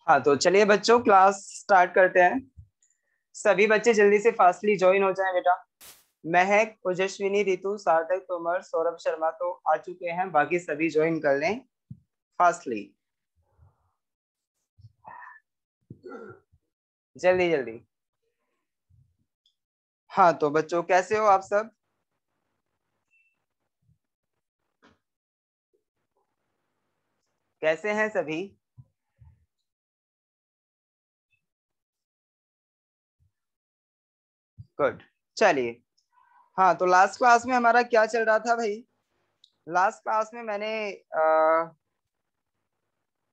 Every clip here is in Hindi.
हाँ तो चलिए बच्चों क्लास स्टार्ट करते हैं। सभी बच्चे जल्दी से फास्टली ज्वाइन हो जाएं बेटा। महक, ओजस्विनी, रितु, सार्थक, तोमर, सौरभ शर्मा तो आ चुके हैं, बाकी सभी ज्वाइन कर लें फास्टली, जल्दी जल्दी। हाँ तो बच्चों कैसे हो आप सब? कैसे हैं सभी? गुड। चलिए, हाँ तो लास्ट क्लास में हमारा क्या चल रहा था भाई? लास्ट क्लास में मैंने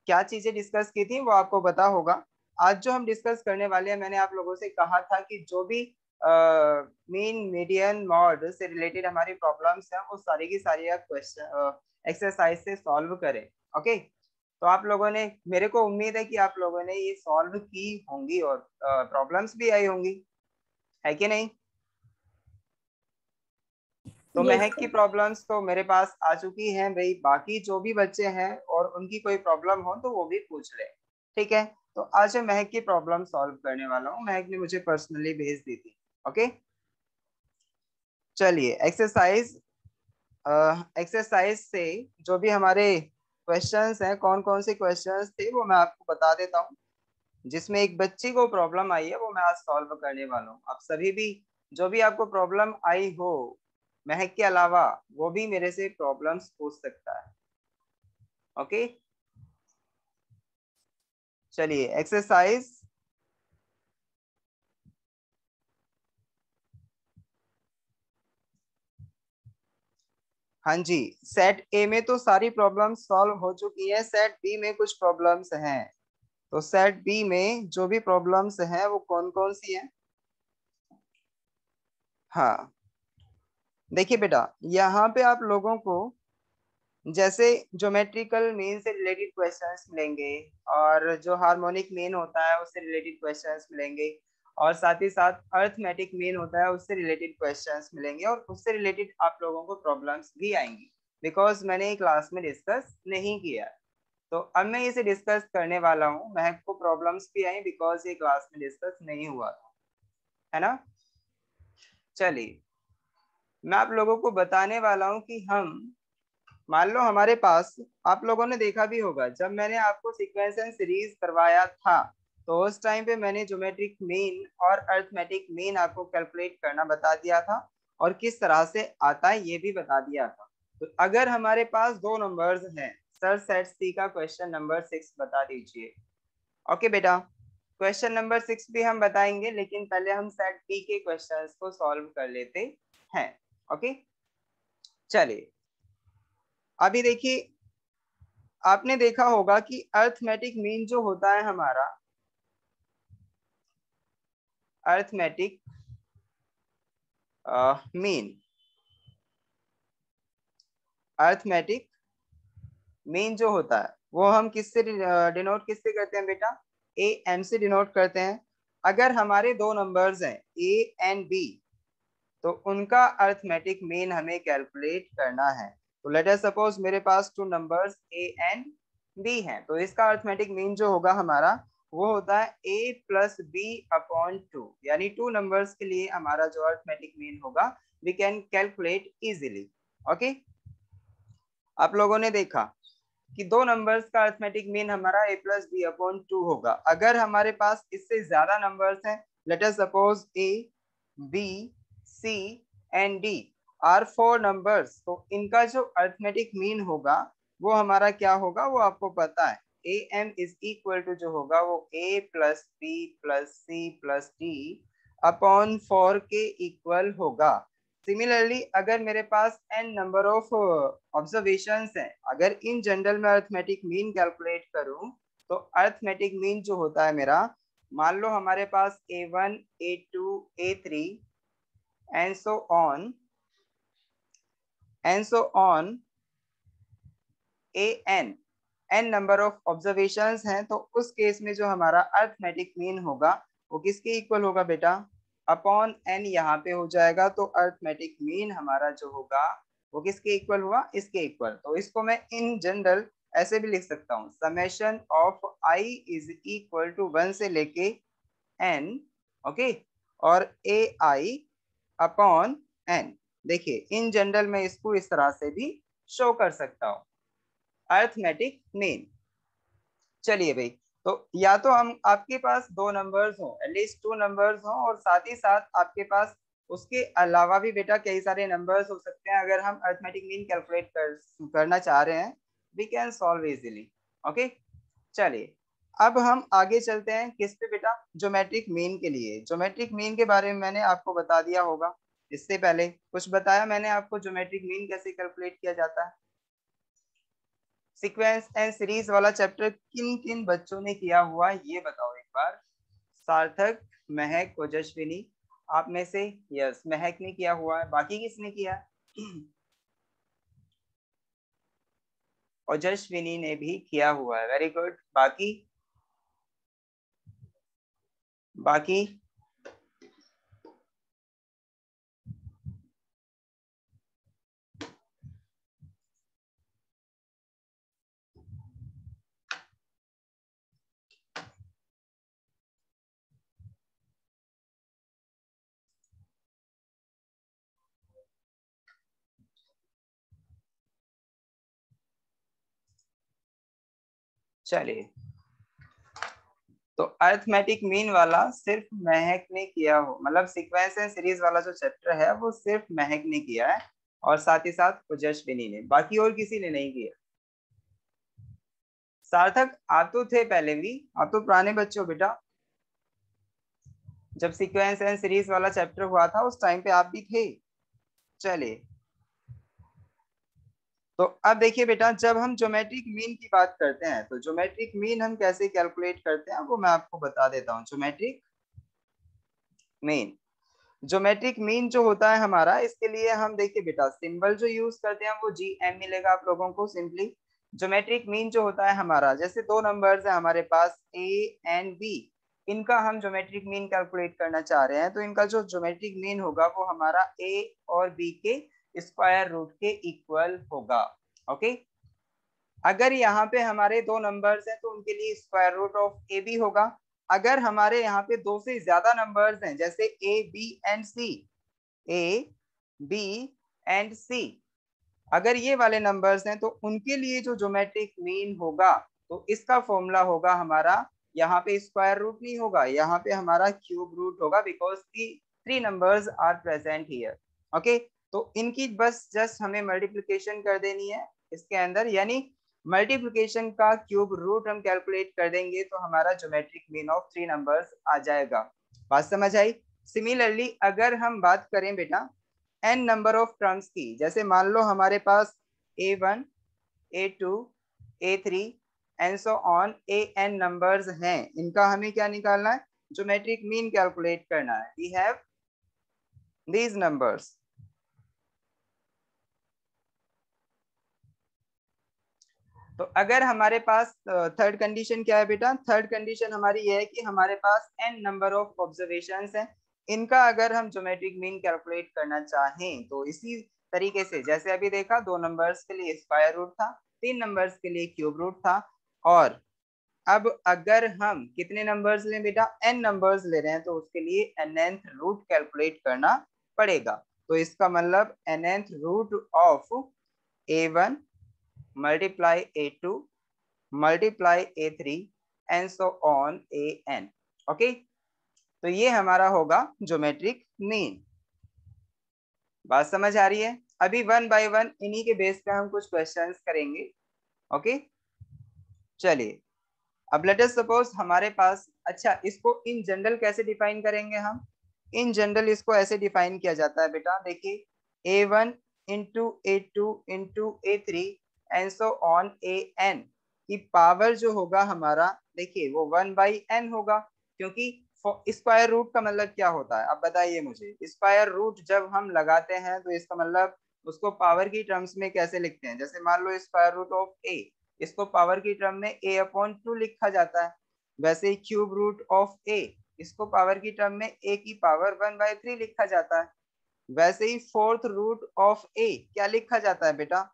क्या चीजें डिस्कस की थी वो आपको पता होगा। आज जो हम डिस्कस करने वाले हैं, मैंने आप लोगों से कहा था कि जो भी मीन मीडियन मॉड से रिलेटेड हमारी प्रॉब्लम्स हैं वो सारी की सारी आप क्वेश्चन एक्सरसाइज से सॉल्व करें। ओके, तो आप लोगों ने, मेरे को उम्मीद है कि आप लोगों ने ये सॉल्व की होंगी और प्रॉब्लम्स भी आई होंगी, है कि नहीं? तो यस महक की प्रॉब्लम्स तो मेरे पास आ चुकी हैं भाई, बाकी जो भी बच्चे हैं और उनकी कोई प्रॉब्लम हो तो वो भी पूछ ले। ठीक है, तो आज मैं महक की प्रॉब्लम सॉल्व करने वाला हूँ, महक ने मुझे पर्सनली भेज दी थी। ओके, चलिए एक्सरसाइज एक्सरसाइज से जो भी हमारे क्वेश्चंस हैं, कौन कौन से क्वेश्चंस थे वो मैं आपको बता देता हूँ। जिसमें एक बच्ची को प्रॉब्लम आई है वो मैं आज सॉल्व करने वाला हूँ। आप सभी भी, जो भी आपको प्रॉब्लम आई हो महक के अलावा, वो भी मेरे से प्रॉब्लम्स पूछ सकता है। ओके, चलिए एक्सरसाइज। हाँ जी, सेट ए में तो सारी प्रॉब्लम्स सॉल्व हो चुकी है, सेट बी में कुछ प्रॉब्लम्स हैं। तो सेट बी में जो भी प्रॉब्लम्स हैं वो कौन कौन सी हैं? हाँ, देखिए बेटा, यहाँ पे आप लोगों को जैसे ज्योमेट्रिकल मीन से रिलेटेड क्वेश्चंस मिलेंगे, और जो हार्मोनिक मीन होता है उससे रिलेटेड क्वेश्चंस मिलेंगे, और साथ ही साथ अर्थमेटिक मीन होता है उससे रिलेटेड क्वेश्चंस मिलेंगे, और उससे रिलेटेड आप लोगों को प्रॉब्लम्स भी आएंगी, बिकॉज मैंने ये क्लास में डिस्कस नहीं किया। तो अब मैं इसे डिस्कस करने वाला हूँ। महक को प्रॉब्लम्स भी आई बिकॉज ये क्लास में डिस्कस नहीं हुआ था, है ना? चलिए, मैं आप लोगों को बताने वाला हूँ कि हम, मान लो हमारे पास, आप लोगों ने देखा भी होगा जब मैंने आपको सीक्वेंस एंड सीरीज करवाया था, तो उस टाइम पे मैंने ज्योमेट्रिक मीन और अर्थमेटिक मीन आपको कैलकुलेट करना बता दिया था, और किस तरह से आता है ये भी बता दिया था। तो अगर हमारे पास दो नंबर्स हैं, सर सेट सी का क्वेश्चन नंबर 6 बता दीजिए। ओके बेटा, क्वेश्चन नंबर 6 भी हम बताएंगे, लेकिन पहले हम सेट बी के क्वेश्चंस को सॉल्व कर लेते हैं। ओके, चलिए अभी देखिए, आपने देखा होगा कि अर्थमेटिक मीन जो होता है हमारा, अर्थमेटिक मीन, अर्थमेटिक मीन जो होता है वो हम किससे डिनोट किससे करते हैं बेटा? ए एम से डिनोट करते हैं। अगर हमारे दो नंबर्स हैं ए एंड बी, तो उनका अर्थमेटिक मीन हमें कैलकुलेट करना है। तो लेट अस सपोज मेरे पास two numbers A and B हैं, तो इसका अर्थमेटिक मीन जो होगा हमारा वो होता है A plus B upon two, यानी टू नंबर्स के लिए हमारा जो अर्थमेटिक मीन होगा we can calculate easily. Okay, आप लोगों ने देखा कि दो नंबर्स का अर्थमेटिक मीन हमारा A plus B upon two होगा। अगर हमारे पास इससे ज्यादा नंबर्स हैं, let us suppose A B C and D are four numbers, तो इनका जो अर्थमेटिक मीन होगा वो हमारा क्या होगा वो आपको पता है। A M is equal to जो होगा वो A plus B plus C plus D upon four के इक्वल होगा। सिमिलरली अगर मेरे पास n नंबर ऑफ ऑब्जर्वेशंस हैं, अगर इन जनरल में अर्थमेटिक मीन कैलकुलेट करूं, तो अर्थमेटिक मीन जो होता है मेरा, मान लो हमारे पास a1 a2 a3 and so on and so on A N, N number of observations हैं, तो उस केस में जो हमारा अर्थमेटिक मीन होगा वो किसके इक्वल होगा बेटा? अपॉन एन यहाँ पे हो जाएगा, तो अर्थमेटिक मीन हमारा जो होगा वो किसके इक्वल हुआ? इसके इक्वल। तो इसको मैं इन जनरल ऐसे भी लिख सकता हूँ, summation of I is equal to 1 से लेके n, ओके, और ए आई अपॉन n। देखिए इन जनरल में इसको इस तरह से भी शो कर सकता हूँ, अर्थमेटिक मीन। चलिए भाई, तो या तो हम आपके पास दो नंबर्स हो, एटलीस्ट टू नंबर्स हो, और साथ ही साथ आपके पास उसके अलावा भी बेटा कई सारे नंबर्स हो सकते हैं। अगर हम अर्थमेटिक मीन कैलकुलेट करना चाह रहे हैं, we can solve easily. Okay, चलिए अब हम आगे चलते हैं किस पे बेटा, ज्योमेट्रिक मीन के लिए। ज्योमेट्रिक मीन के बारे में मैंने आपको बता दिया होगा, इससे पहले कुछ बताया मैंने आपको ज्योमेट्रिक मीन कैसे कैलकुलेट किया जाता है। सीक्वेंस एंड सीरीज वाला चैप्टर किन किन बच्चों ने किया हुआ है ये बताओ एक बार। सार्थक, महक, ओजस्विनी, आप में से? यस, महक ने किया हुआ है। बाकी किसने किया? ओजस्विनी ने भी किया हुआ है, वेरी गुड। बाकी बाकी चलिए, तो अर्थमेटिक मीन वाला सिर्फ महक ने किया हो, मतलब सीक्वेंस एंड सीरीज वाला जो चैप्टर है वो सिर्फ महक ने किया है, और साथ ही साथ ओजस्विनी ने, बाकी और किसी ने नहीं किया। सार्थक, आप तो थे पहले भी, आप तो पुराने बच्चे हो बेटा, जब सीक्वेंस एंड सीरीज वाला चैप्टर हुआ था उस टाइम पे आप भी थे। चलिए, तो अब देखिए बेटा, जब हम ज्योमेट्रिक मीन की बात करते हैं तो ज्योमेट्रिक मीन हम कैसे कैलकुलेट करते हैं वो मैं आपको बता देता हूँ। ज्योमेट्रिक मीन, ज्योमेट्रिक मीन जो होता है हमारा, इसके लिए हम देखिए बेटा सिंबल जो यूज करते हैं वो जी एम मिलेगा आप लोगों को सिंपली। ज्योमेट्रिक मीन जो होता है हमारा, जैसे दो नंबर्स है हमारे पास ए एंड बी, इनका हम ज्योमेट्रिक मीन कैलकुलेट करना चाह रहे हैं, तो इनका जो ज्योमेट्रिक मीन होगा वो हमारा ए और बी के स्क्वायर रूट के इक्वल होगा। ओके, अगर यहाँ पे हमारे दो नंबर्स हैं तो उनके लिए square root of A B होगा। अगर हमारे यहाँ पे दो से ज्यादा नंबर्स हैं, जैसे A B and C, A B and C, अगर ये वाले नंबर्स हैं तो उनके लिए जो ज्योमेट्रिक मीन होगा, तो इसका फॉर्मूला होगा हमारा, यहाँ पे स्क्वायर रूट नहीं होगा, यहाँ पे हमारा क्यूब रूट होगा, बिकॉज की three numbers are present here. Okay, तो इनकी बस जस्ट हमें मल्टीप्लिकेशन कर देनी है इसके अंदर, यानी मल्टीप्लिकेशन का क्यूब रूट हम कैलकुलेट कर देंगे तो हमारा geometric mean of three numbers आ जाएगा। बात समझ आई? सिमिलरली अगर हम बात करें बेटा एन नंबर ऑफ टर्म्स की, जैसे मान लो हमारे पास A1, A2, A3 and so on A N numbers हैं, इनका हमें क्या निकालना है? ज्योमेट्रिक मीन कैलकुलेट करना है। We have these numbers. तो अगर हमारे पास थर्ड कंडीशन क्या है बेटा? थर्ड कंडीशन हमारी ये है कि हमारे पास एन नंबर ऑफ ऑब्जर्वेशंस हैं, इनका अगर हम ज्योमेट्रिक मीन कैलकुलेट करना चाहें तो इसी तरीके से, जैसे अभी देखा दो नंबर्स के लिए स्क्वायर रूट था, तीन नंबर्स के लिए क्यूब रूट था, और अब अगर हम कितने नंबर्स लें बेटा? एन नंबर्स ले रहे हैं तो उसके लिए nth रूट कैलकुलेट करना पड़ेगा। तो इसका मतलब nth root of A1 multiply A2 multiply A3 and so on AN। Okay, तो ये हमारा होगा ज्योमेट्रिक मीन। बात समझ आ रही है? अभी वन बाय वन इन्हीं के बेस पे हम कुछ क्वेश्चंस करेंगे। ओके, चलिए, अब लेट अस सपोज हमारे पास, अच्छा इसको इन जनरल कैसे डिफाइन करेंगे हम? इन जनरल इसको ऐसे डिफाइन किया जाता है बेटा, देखिए A1 into A2 into A3 and so on AN की पावर जो होगा हमारा, देखिए वो 1/n होगा, क्योंकि स्क्वायर रूट का मतलब क्या होता है अब बताइए मुझे? स्क्वायर रूट जब हम लगाते हैं तो इसका मतलब उसको पावर की टर्म्स में कैसे लिखते हैं? जैसे मान लो स्क्वायर रूट ऑफ A, इसको पावर की टर्म में A/2 लिखा जाता है। वैसे ही क्यूब रूट ऑफ A, इसको पावर की टर्म में A की पावर 1/3 लिखा जाता है। वैसे ही फोर्थ रूट ऑफ A क्या लिखा जाता है बेटा?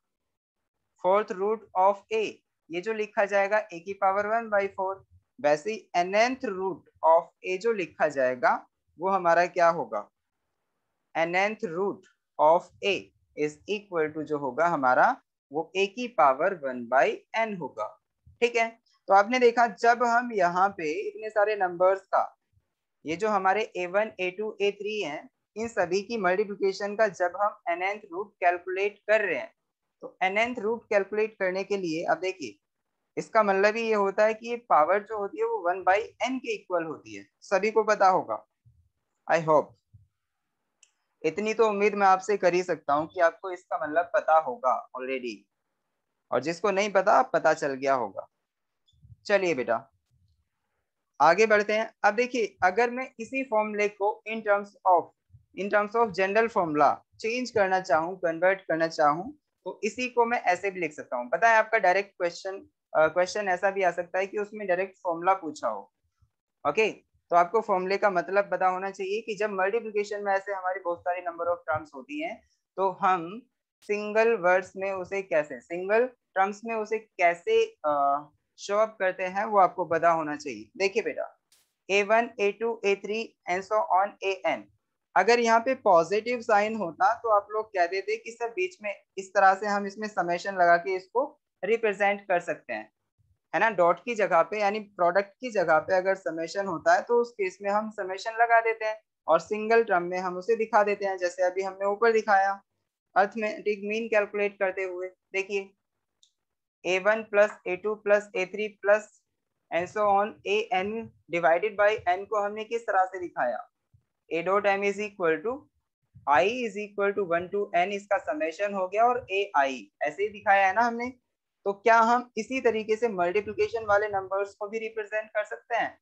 फोर्थ रूट ऑफ A ये जो लिखा जाएगा a की पावर 1/4, वैसे ही nth रूट ऑफ a जो लिखा जाएगा वो हमारा क्या होगा, nth root of a is equal to जो होगा हमारा वो a की पावर 1/n होगा। ठीक है, तो आपने देखा जब हम यहाँ पे इतने सारे नंबर्स का, ये जो हमारे a1 a2 a3 हैं, इन सभी की मल्टीप्लिकेशन का जब हम nth रूट कैलकुलेट कर रहे हैं, तो nth रूट कैलकुलेट करने के लिए अब देखिए इसका मतलब ही ये होता है कि ये पावर जो होती है वो 1/n के इक्वल होती है, सभी को पता होगा। आई होप इतनी तो उम्मीद मैं आपसे कर ही सकता हूँ कि आपको इसका मतलब पता होगा ऑलरेडी, और जिसको नहीं पता पता चल गया होगा। चलिए बेटा आगे बढ़ते हैं। अब देखिए अगर मैं इसी फॉर्मूले को in terms of general formula change करना चाहूँ, कन्वर्ट करना चाहूँ, तो इसी को मैं ऐसे भी लिख सकता हूँ। पता है आपका डायरेक्ट क्वेश्चन ऐसा भी आ सकता है कि उसमें डायरेक्ट फॉर्मूला पूछा हो। ओके, तो आपको फॉर्मूले का मतलब पता होना चाहिए कि जब मल्टीप्लिकेशन में ऐसे हमारी बहुत सारी नंबर ऑफ टर्म्स होती हैं, तो हम सिंगल वर्ड्स में उसे कैसे, सिंगल टर्म्स में उसे कैसे शो अप करते हैं वो आपको पता होना चाहिए। देखिए बेटा a1 a2 a3 and so on an, अगर यहाँ पे पॉजिटिव साइन होता तो आप लोग कह देते कि सर बीच में इस तरह से हम इसमें समेशन लगा के इसको रिप्रेजेंट कर सकते हैं, है ना। डॉट की जगह पे यानी प्रोडक्ट की जगह पे अगर समेशन होता है तो उस केस में हम समेशन लगा देते हैं और सिंगल टर्म में हम उसे दिखा देते हैं, जैसे अभी हमने ऊपर दिखाया अर्थमेटिक मीन कैलकुलेट करते हुए। देखिए a1 plus a2 plus a3 plus and so on an divided by n को हमने किस तरह से दिखाया, a dot m is equal to i is equal to 1 to n, इसका समेशन हो गया, और ai ऐसे ही दिखाया है ना हमने। तो क्या हम इसी तरीके से मल्टीप्लिकेशन वाले नंबर्स को भी रिप्रेजेंट कर सकते हैं?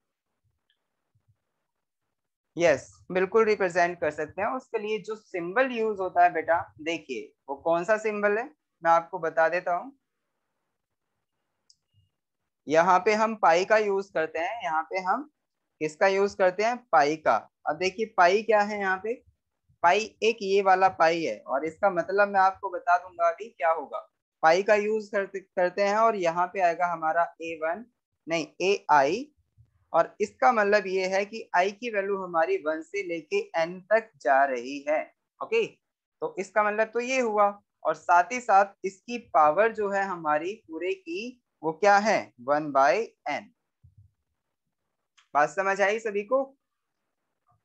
यस बिल्कुल रिप्रेजेंट कर सकते हैं। उसके लिए जो सिंबल यूज होता है बेटा, देखिए वो कौन सा सिंबल है मैं आपको बता देता हूँ। यहाँ पे हम पाई का यूज करते हैं, यहाँ पे हम किसका यूज करते हैं, पाई का। अब देखिए पाई क्या है, यहाँ पे पाई एक ये वाला पाई है, और इसका मतलब मैं आपको बता दूंगा अभी क्या होगा। पाई का यूज करते हैं और यहाँ पे आएगा हमारा a1, नहीं ai, और इसका मतलब ये है कि i की वैल्यू हमारी 1 से लेके n तक जा रही है। ओके, तो इसका मतलब तो ये हुआ, और साथ ही साथ इसकी पावर जो है हमारी पूरे की वो क्या है, 1/n। बात समझ आई सभी को?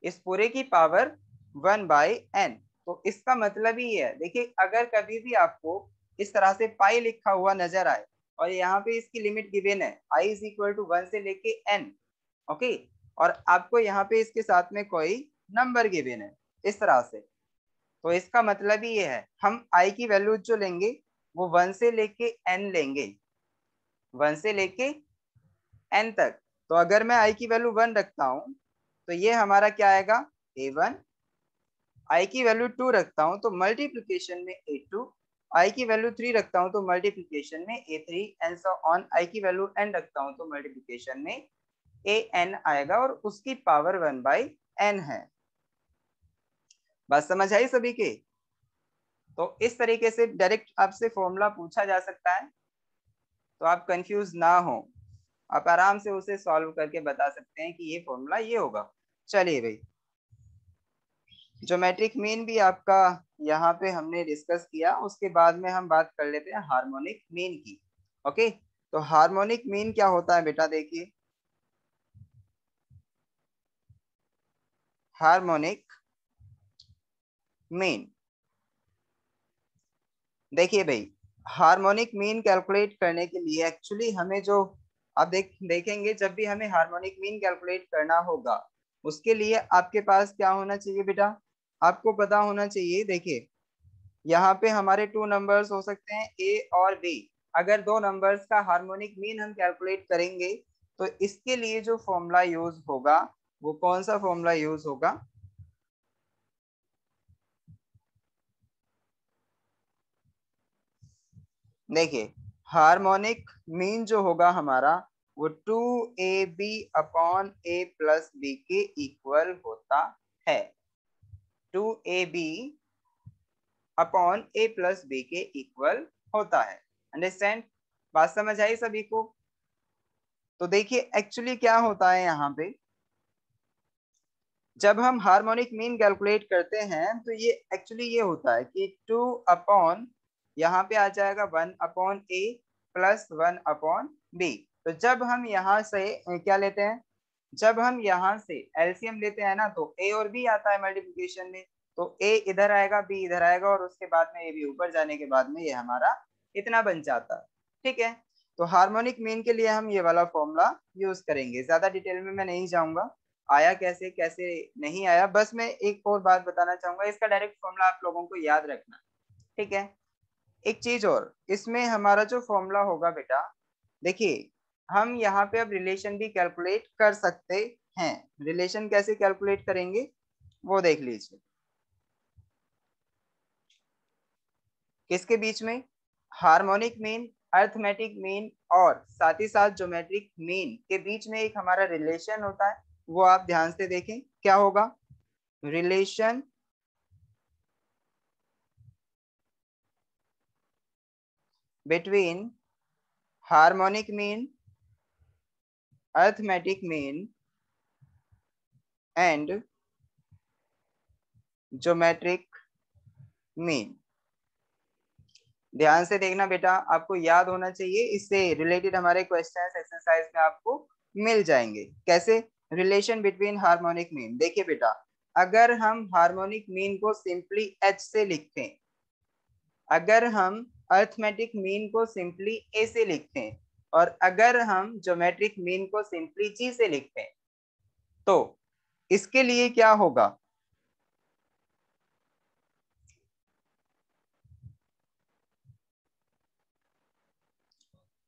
इस पूरे की पावर 1/n। तो इसका मतलब ही है, देखिए अगर कभी भी आपको इस तरह से पाई लिखा हुआ नजर आए और यहाँ पे इसकी लिमिट गिवन है i इज इक्वल टू 1 से लेके n, ओके, और आपको यहाँ पे इसके साथ में कोई नंबर गिवन है इस तरह से, तो इसका मतलब ही ये है हम i की वैल्यू जो लेंगे वो 1 से लेके n लेंगे, 1 से लेके n तक। तो अगर मैं i की वैल्यू 1 रखता हूँ तो ये हमारा क्या आएगा, a1, i की वैल्यू 2 रखता हूं तो मल्टीप्लिकेशन में a2, i की वैल्यू 3 रखता हूं तो मल्टीप्लिकेशन में a3 and so on, i की वैल्यू n रखता हूं तो मल्टीप्लिकेशन में an आएगा, और उसकी पावर 1/n है। बात समझ आई सभी के? तो इस तरीके से डायरेक्ट आपसे फॉर्मूला पूछा जा सकता है, तो आप कंफ्यूज ना हो, आप आराम से उसे सॉल्व करके बता सकते हैं कि ये फॉर्मूला ये होगा। चलिए भाई ज्योमेट्रिक मीन भी आपका यहाँ पे हमने डिस्कस किया, उसके बाद में हम बात कर लेते हैं हार्मोनिक मीन की। ओके, तो हार्मोनिक मीन क्या होता है बेटा, देखिए हार्मोनिक मीन, देखिए भाई हार्मोनिक मीन कैलकुलेट करने के लिए एक्चुअली हमें जो आप देखेंगे जब भी हमें हार्मोनिक मीन कैलकुलेट करना होगा उसके लिए आपके पास क्या होना चाहिए बेटा, आपको पता होना चाहिए। देखिए यहाँ पे हमारे टू नंबर्स हो सकते हैं ए और बी, अगर दो नंबर्स का हार्मोनिक मीन हम कैलकुलेट करेंगे तो इसके लिए जो फॉर्मूला यूज होगा वो कौन सा फॉर्मूला यूज होगा, देखिए हार्मोनिक मीन जो होगा हमारा वो 2ab/a+b के इक्वल होता है, 2ab/a+b के इक्वल होता है। अंडरस्टैंड? बात समझ आई सभी को? तो देखिए एक्चुअली क्या होता है यहाँ पे, जब हम हार्मोनिक मीन कैलकुलेट करते हैं तो ये एक्चुअली ये होता है कि 2 अपॉन, यहाँ पे आ जाएगा 1 upon a plus 1 upon b। तो जब हम यहाँ से क्या लेते हैं, जब हम यहाँ से एलसीएम लेते हैं ना, तो a और b आता है मल्टीप्लिकेशन में, तो a इधर आएगा, b इधर आएगा, और उसके बाद में a भी ऊपर जाने के बाद में ये हमारा इतना बन जाता है। ठीक है, तो हार्मोनिक मीन के लिए हम ये वाला फॉर्मूला यूज करेंगे, ज्यादा डिटेल में मैं नहीं जाऊंगा आया कैसे कैसे नहीं आया, बस मैं एक और बात बताना चाहूंगा, इसका डायरेक्ट फॉर्मूला आप लोगों को याद रखना। ठीक है, एक चीज और, इसमें हमारा जो फॉर्मूला होगा बेटा, देखिए हम यहाँ पे अब रिलेशन भी कैलकुलेट कर सकते हैं। रिलेशन कैसे कैलकुलेट करेंगे वो देख लीजिए। किसके बीच में, हार्मोनिक मीन, अर्थमेटिक मीन और साथ ही साथ ज्योमेट्रिक मीन के बीच में एक हमारा रिलेशन होता है, वो आप ध्यान से देखें क्या होगा। Relation between harmonic mean, arithmetic mean and geometric mean. ध्यान से देखना बेटा, आपको याद होना चाहिए, इससे रिलेटेड हमारे क्वेश्चंस एक्सरसाइज में आपको मिल जाएंगे। कैसे, रिलेशन बिटवीन हार्मोनिक मीन, देखिए बेटा, अगर हम हार्मोनिक मीन को सिंपली एच से लिखते हैं, अगर हम अर्थमेटिक मीन को सिंपली ए से लिखते हैं, और अगर हम ज्योमेट्रिक मीन को सिंपली जी से लिखते हैं, तो इसके लिए क्या होगा,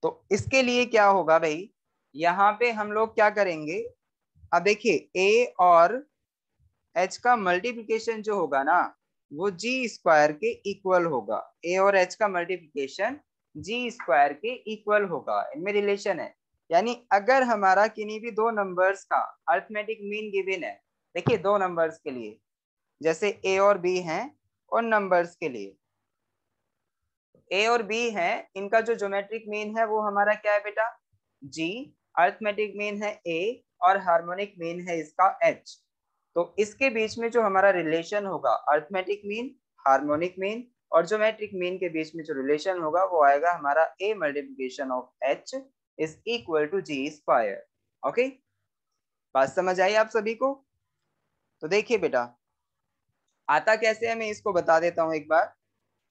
तो इसके लिए क्या होगा भाई, यहाँ पे हम लोग क्या करेंगे, अब देखिए ए और एच का मल्टीप्लिकेशन जो होगा ना, वो जी स्क्वायर के इक्वल होगा। ए और एच का मल्टीप्लिकेशन जी स्क्वायर के इक्वल होगा, इनमें रिलेशन है। यानी अगर हमारा किन्हीं भी दो नंबर्स का अर्थमेटिक मीन गिवन है, देखिए दो नंबर्स के लिए, जैसे ए और बी हैं, उन नंबर्स के लिए ए और बी है, इनका जो ज्योमेट्रिक मीन है वो हमारा क्या है बेटा, जी, अर्थमेटिक मीन है ए, और हार्मोनिक मीन है इसका एच। तो इसके बीच में जो हमारा रिलेशन होगा, अर्थमेटिक मीन, हार्मोनिक मीन और ज्योमेट्रिक मीन के बीच में जो रिलेशन होगा वो आएगा हमारा A multiplication of H is equal to G square. Okay, बात समझ आई आप सभी को? तो देखिए बेटा, आता कैसे है मैं इसको बता देता हूँ एक बार।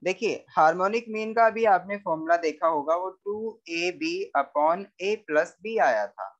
देखिए हार्मोनिक मीन का भी आपने फॉर्मूला देखा होगा, वो 2ab/a+b आया था।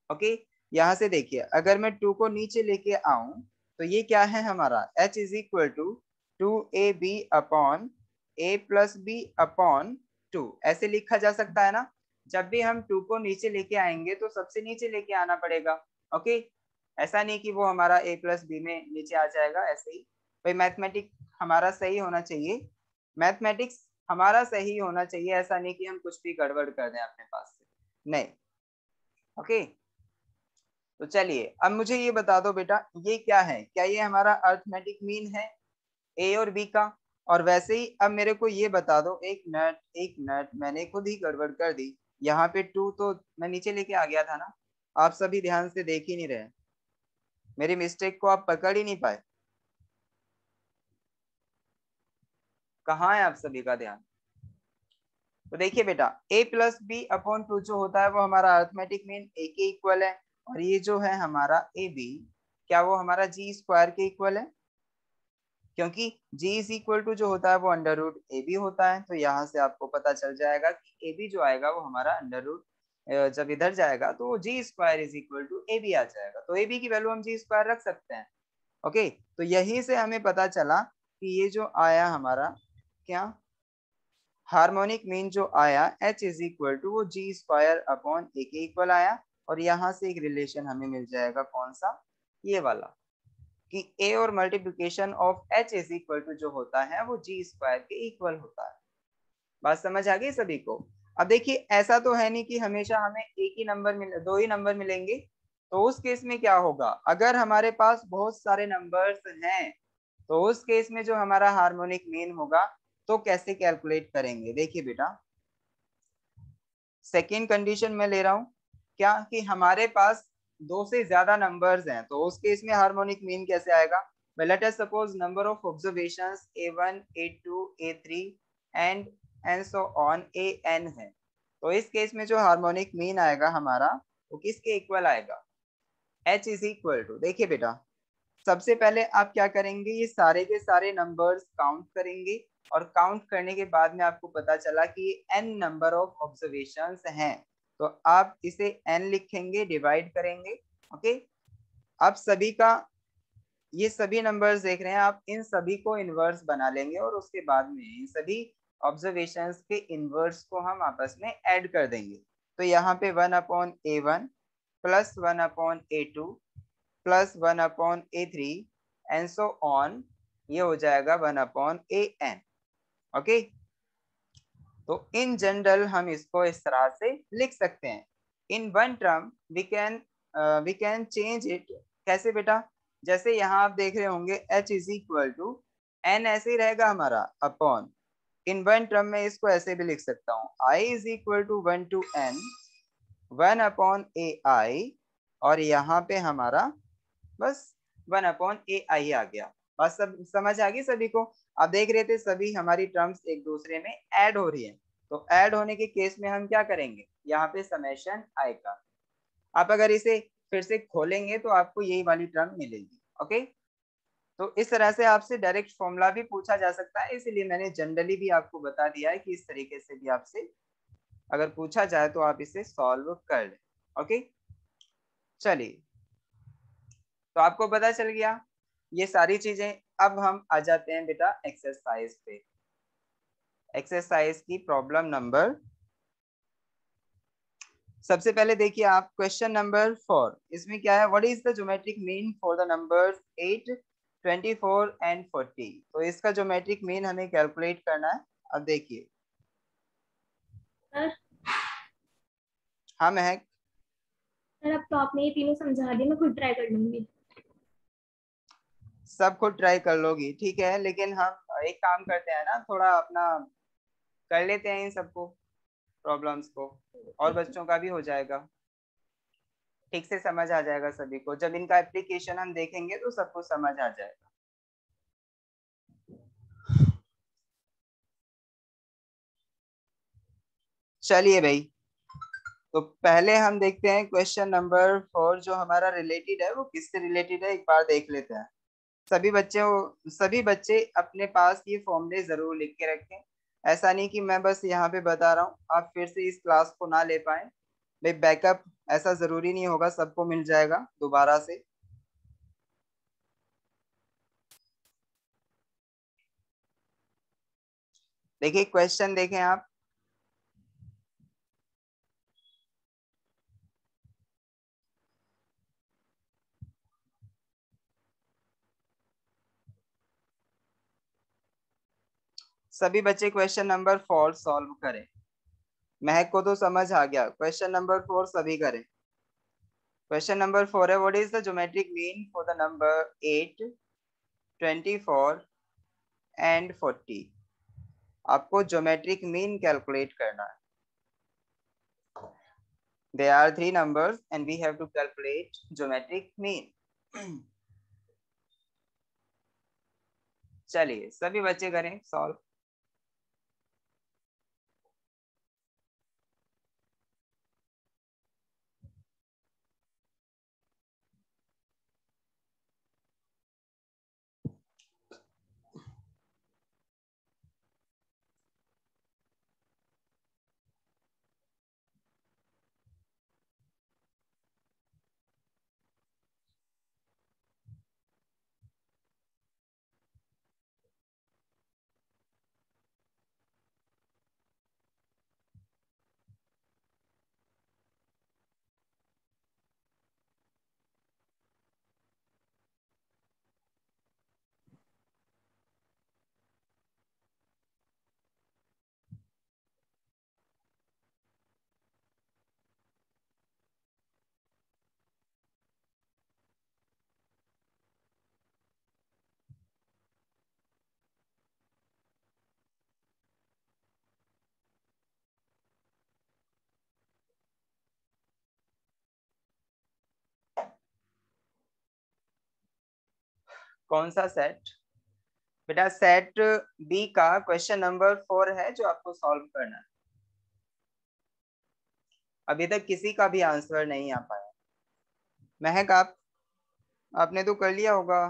ओके, यहाँ से देखिए अगर मैं 2 को नीचे लेके आऊं, तो ये क्या है हमारा, h is equal to 2ab/a+b/2 ऐसे लिखा जा सकता है ना। जब भी हम 2 को नीचे लेके आएंगे तो सबसे नीचे लेके आना पड़ेगा। ओके, ऐसा नहीं कि वो हमारा a+b में नीचे आ जाएगा ऐसे ही। भाई मैथमेटिक्स हमारा सही होना चाहिए, मैथमेटिक्स हमारा सही होना चाहिए, ऐसा नहीं कि हम कुछ भी गड़बड़ कर दें अपने पास से, नहीं। ओके, तो चलिए अब मुझे ये बता दो बेटा, ये क्या है, क्या ये हमारा अर्थमेटिक मीन है ए और बी का? और वैसे ही अब मेरे को ये बता दो, एक मिनट मैंने खुद ही गड़बड़ कर दी, यहाँ पे 2 तो मैं नीचे लेके आ गया था ना, आप सभी ध्यान से देख ही नहीं रहे, मेरी मिस्टेक को आप पकड़ ही नहीं पाए, कहाँ है आप सभी का ध्यान? तो देखिए बेटा, a+b/2 जो होता है वो हमारा अर्थमेटिक मीन ए के इक्वल है, और ये जो है हमारा ए बी, क्या वो हमारा जी स्क्वायर के इक्वल है? क्योंकि g इज इक्वल टू जो होता है वो अंडर रूट ए बी होता है, तो यहाँ से आपको पता चल जाएगा कि ए बी जो आएगा वो हमारा अंडर रूट, जब इधर जाएगा तो G square is equal to A B आ जाएगा, तो ए बी की वैल्यू हम जी स्क्वायर रख सकते हैं। ओके, तो यहीं से हमें पता चला कि ये जो आया हमारा क्या, हार्मोनिक मीन जो आया h इज इक्वल टू वो जी स्क्वायर अपॉन ए के इक्वल आया, और यहाँ से एक रिलेशन हमें मिल जाएगा कौन सा, ये वाला, कि a और multiplication of h is equal to जो होता है वो जी स्क्वायर के इक्वल होता है। बात समझ आ गई सभी को? अब देखिए ऐसा तो है नहीं कि हमेशा हमें एक ही नंबर मिले, दो ही नंबर मिलेंगे, तो उस केस में क्या होगा, अगर हमारे पास बहुत सारे नंबर्स हैं, तो उस केस में जो हमारा हार्मोनिक मीन होगा, तो कैसे कैलकुलेट करेंगे, देखिए बेटा, सेकेंड कंडीशन में ले रहा हूँ क्या कि हमारे पास दो से ज्यादा नंबर्स हैं, तो उस केस में हार्मोनिक मीन कैसे आएगा? Late us suppose number of observations a1 a2 a3 and so on an है, तो इस केस में जो हार्मोनिक मीन आएगा हमारा वो किसके इक्वल आएगा? h इज इक्वल टू, देखिए बेटा, सबसे पहले आप क्या करेंगे, ये सारे के सारे नंबर्स काउंट करेंगे और काउंट करने के बाद में आपको पता चला कि ये n नंबर ऑफ ऑब्जर्वेशंस हैं, तो आप इसे n लिखेंगे, डिवाइड करेंगे। ओके, आप सभी का ये सभी नंबर्स देख रहे हैं, आप इन सभी को इनवर्स बना लेंगे और उसके बाद में इन सभी ऑब्जर्वेशंस के इनवर्स को हम आपस में ऐड कर देंगे। तो यहाँ पे 1/a1 plus 1/a2 plus 1/a3 and so on, ये हो जाएगा 1/an। ओके, तो इन जनरल हम इसको इस तरह से लिख सकते हैं। In one term we can change it. कैसे बेटा? जैसे यहाँ आप देख रहे होंगे h is equal to n, ऐसे ही रहेगा हमारा अपॉन, इन वन टर्म में इसको ऐसे भी लिख सकता हूँ, i is equal to 1 to n 1/ai, और यहाँ पे हमारा बस 1/ai आ गया। बस सब समझ आ गई सभी को? आप देख रहे थे सभी हमारी टर्म्स एक दूसरे में ऐड हो रही है, तो ऐड होने के केस में हम क्या करेंगे, यहाँ पे समेशन आएगा। आप अगर इसे फिर से खोलेंगे तो आपको यही वाली टर्म मिलेगी। ओके, तो इस तरह से आपसे डायरेक्ट फॉर्मूला भी पूछा जा सकता है, इसीलिए मैंने जनरली भी आपको बता दिया है कि इस तरीके से भी आपसे अगर पूछा जाए तो आप इसे सॉल्व कर लें। ओके, चलिए, तो आपको पता चल गया ये सारी चीजें। अब हम आ जाते हैं बेटा एक्सरसाइज पे। एक्सरसाइज की प्रॉब्लम नंबर, सबसे पहले देखिए आप क्वेश्चन नंबर 4, इसमें क्या है, what is the geometric mean for the numbers 8 24 and 40। तो इसका ज्योमेट्रिक मीन हमें कैलकुलेट करना है। अब देखिए, सर हाँ महक, सर अब तो आपने ये तीनों समझा दिए, मैं खुद ट्राई कर लूंगी। सब खुद ट्राई कर लोगी ठीक है, लेकिन हम एक काम करते हैं ना, थोड़ा अपना कर लेते हैं इन सबको, प्रॉब्लम्स को, और ठीक है। बच्चों का भी हो जाएगा, ठीक से समझ आ जाएगा सभी को। जब इनका एप्लीकेशन हम देखेंगे तो सबको समझ आ जाएगा। चलिए भाई, तो पहले हम देखते हैं क्वेश्चन नंबर 4 जो हमारा रिलेटेड है वो किससे रिलेटेड है, एक बार देख लेते हैं। सभी बच्चे अपने पास ये फॉर्मूले जरूर लिख के रखें। ऐसा नहीं कि मैं बस यहाँ पे बता रहा हूँ आप फिर से इस क्लास को ना ले पाए, भाई बैकअप ऐसा जरूरी नहीं होगा, सबको मिल जाएगा दोबारा से। देखिए क्वेश्चन देखें आप, सभी बच्चे क्वेश्चन नंबर 4 सॉल्व करें। महक को तो समझ आ गया, क्वेश्चन नंबर 4 सभी करें। क्वेश्चन नंबर 4 है, what is the geometric mean for the number 8 24 and 40। आपको ज्योमेट्रिक मीन कैलकुलेट करना है। There are three numbers and we have to calculate geometric mean. चलिए सभी बच्चे करें सॉल्व। कौन सा सेट? बेटा सेट बी का क्वेश्चन नंबर 4 है जो आपको सॉल्व करना है। अभी तक किसी का भी आंसर नहीं आ पाया। महक आपने तो कर लिया होगा।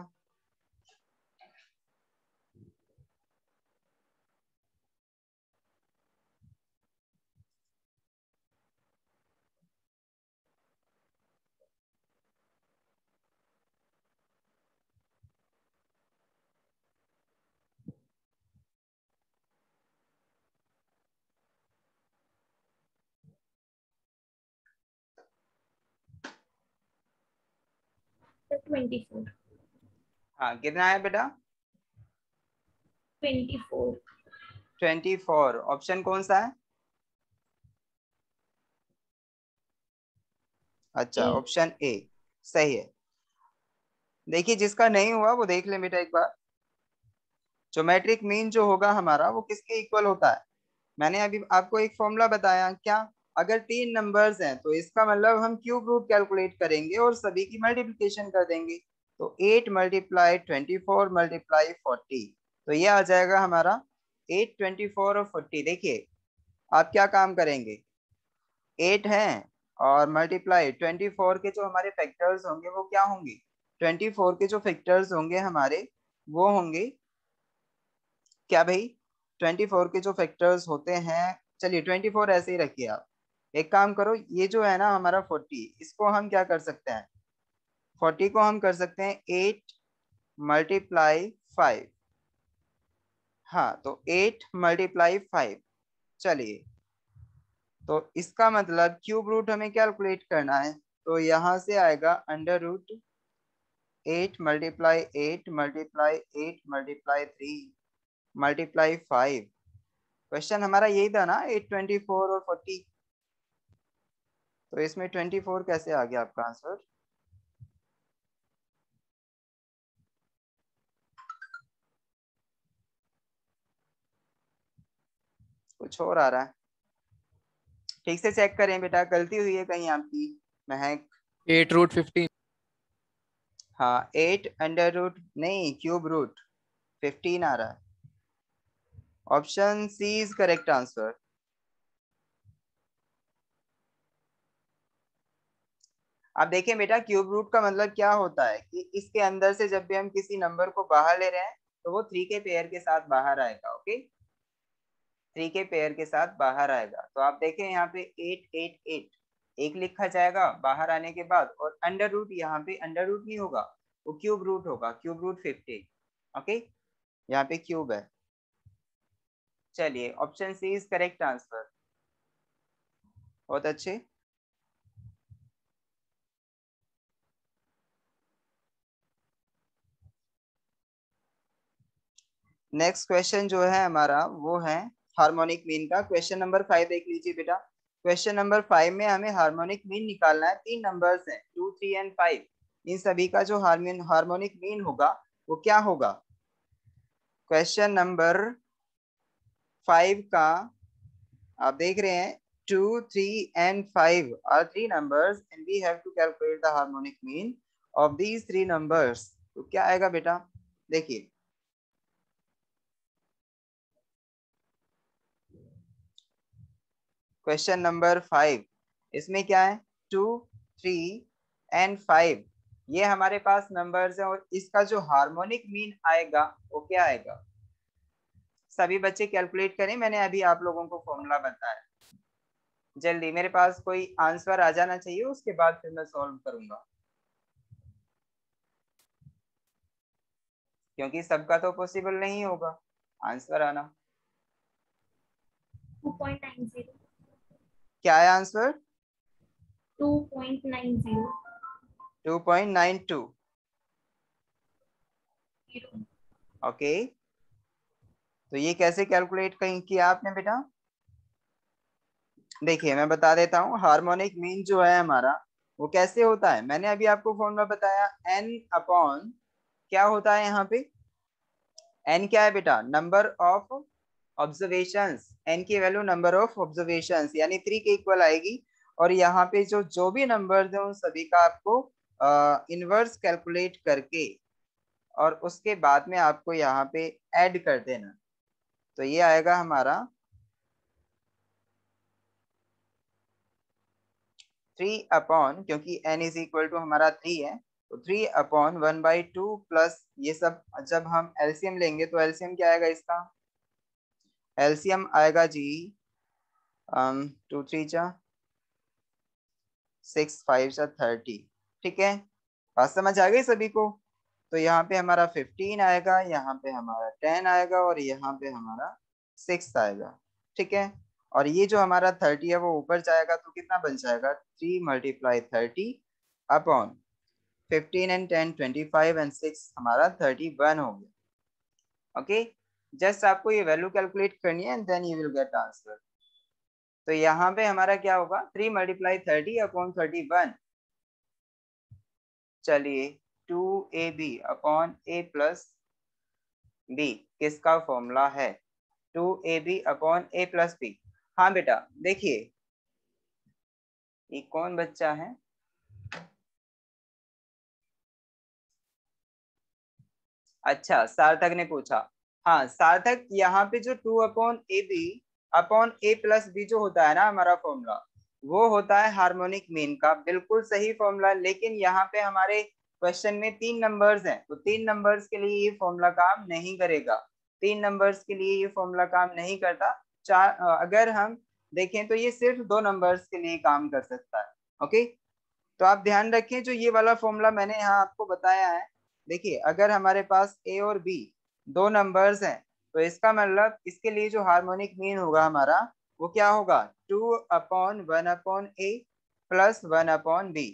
तो 24। हाँ कितना है बेटा? 24। 24। ऑप्शन कौन सा है? अच्छा ए। ऑप्शन ए सही है। देखिए जिसका नहीं हुआ वो देख ले बेटा एक बार। ज्योमेट्रिक मीन जो होगा हमारा वो किसके इक्वल होता है? मैंने अभी आपको एक फॉर्मूला बताया क्या? अगर 3 नंबर्स हैं तो इसका मतलब हम क्यूब रूट कैलकुलेट करेंगे और सभी की मल्टीप्लिकेशन कर देंगे। तो 8 मल्टीप्लाई 24 मल्टीप्लाई 40, तो ये आ जाएगा हमारा 8, 24 और 40। देखिए आप क्या काम करेंगे, 8 है और मल्टीप्लाई 24 के जो हमारे फैक्टर्स होंगे वो क्या होंगे? 24 के जो फैक्टर्स होंगे हमारे वो होंगे क्या भाई? 24 के जो फैक्टर्स होते हैं, चलिए 24 ऐसे ही रखिए आप। एक काम करो, ये जो है ना हमारा 40, इसको हम क्या कर सकते हैं? 40 को हम कर सकते हैं 8 मल्टीप्लाई 5। हाँ तो 8 मल्टीप्लाई 5। चलिए तो इसका मतलब क्यूब रूट हमें कैलकुलेट करना है, तो यहां से आएगा under root 8 multiply 8 multiply 8 multiply 3 multiply 5। Question हमारा यही था ना, 8, 24 और 40। तो इसमें 24 कैसे आ गया आपका आंसर? कुछ और आ रहा है। ठीक से चेक करें बेटा, गलती हुई है कहीं आपकी। महक 8√15। हाँ 8 अंडर रूट नहीं, क्यूब रूट 15 आ रहा है। Option C is correct answer. अब देखें बेटा, क्यूब रूट का मतलब क्या होता है कि इसके अंदर से जब भी हम किसी नंबर को बाहर ले रहे हैं तो वो 3 के पेयर के साथ बाहर आएगा। ओके, 3 के पेयर के साथ बाहर आएगा। तो आप देखें यहाँ पे 8, 8, 8 एक लिखा जाएगा बाहर आने के बाद, और अंडर रूट यहाँ पे अंडर रूट नहीं होगा, वो क्यूब रूट होगा, क्यूब रूट 15। ओके, यहाँ पे क्यूब है। चलिए option C is correct answer. बहुत अच्छे। नेक्स्ट क्वेश्चन जो है हमारा वो है हार्मोनिक मीन का। क्वेश्चन नंबर 5 देख लीजिए बेटा। क्वेश्चन नंबर 5 में हमें हार्मोनिक मीन निकालना है। 3 नंबर्स हैं 2, 3 एंड 5। इन सभी का जो हार्मोनिक मीन होगा वो क्या होगा? क्वेश्चन नंबर 5 का आप देख रहे हैं 2, 3 and 5 are 3 numbers and we have to calculate the harmonic mean of these 3 numbers. तो क्या आएगा बेटा? देखिए क्वेश्चन नंबर 5, इसमें क्या है? 2, 3 एंड 5, ये हमारे पास नंबर्स हैं और इसका जो हार्मोनिक मीन आएगा वो क्या आएगा? सभी बच्चे कैलकुलेट करें, मैंने अभी आप लोगों को फॉर्मूला बताया। जल्दी, मेरे पास कोई आंसर आ जाना चाहिए, उसके बाद फिर मैं सॉल्व करूंगा, क्योंकि सबका तो पॉसिबल नहीं होगा आंसर आना। 2.90। क्या है आंसर? 2.90। 2.92। ओके, तो ये कैसे कैलकुलेट कहीं किया आपने बेटा? देखिए मैं बता देता हूँ, हार्मोनिक मीन जो है हमारा वो कैसे होता है। मैंने अभी आपको फॉर्मूला बताया, n अपॉन क्या होता है यहाँ पे? n क्या है बेटा? Number of observations. n की वैल्यू नंबर ऑफ ऑब्जर्वेशंस यानी 3 के इक्वल आएगी। और यहाँ पे जो जो भी नंबर्स हैं उन सभी का आपको इनवर्स कैलकुलेट करके और उसके बाद में आपको यहाँ पे ऐड कर देना। तो ये आएगा हमारा 3 अपॉन, क्योंकि n इज इक्वल टू हमारा 3 है, तो 3 अपॉन 1/2 प्लस ये सब। जब हम एलसीएम लेंगे तो एलसीएम क्या आएगा इसका? एलसीएम आएगा जी 2 3 जा 6 5 जा 30। ठीक है, बात समझ आ गई सभी को? तो यहाँ पे हमारा 15 आएगा, यहाँ पे हमारा 10 आएगा और यहाँ पे हमारा 6 आएगा। ठीक है, और ये जो हमारा 30 है वो ऊपर जाएगा तो कितना बन जाएगा? 3 × 30 अपॉन 15 and 10 25 and 6 हमारा 31 हो गया। ओके, जस्ट आपको ये वैल्यू कैलकुलेट करनी है and then you will get answer. तो यहाँ पे हमारा क्या होगा? 3 × 30 अपॉन 31। चलिए 2ab upon a plus b किसका फॉर्मूला है? 2ab upon a plus b। हाँ बेटा देखिए, ये कौन बच्चा है? अच्छा, सार्थक ने पूछा। हाँ सार्थक, यहाँ पे जो 2/ab upon a plus b जो होता है ना हमारा फॉर्मूला, वो होता है हार्मोनिक मीन का। बिल्कुल सही फॉर्मूला, लेकिन यहाँ पे हमारे क्वेश्चन में 3 नंबर्स हैं, तो 3 नंबर्स के लिए ये फॉर्मूला काम नहीं करेगा। 3 नंबर्स के लिए ये फॉर्मूला काम नहीं करता। अगर हम देखें तो ये सिर्फ 2 नंबर्स के लिए काम कर सकता है। ओके, तो आप ध्यान रखें, जो ये वाला फॉर्मूला मैंने यहाँ आपको बताया है, देखिए अगर हमारे पास ए और बी 2 नंबर्स हैं, तो इसका मतलब इसके लिए जो हार्मोनिक मीन होगा हमारा, वो क्या होगा? 2/1/a plus 1/b।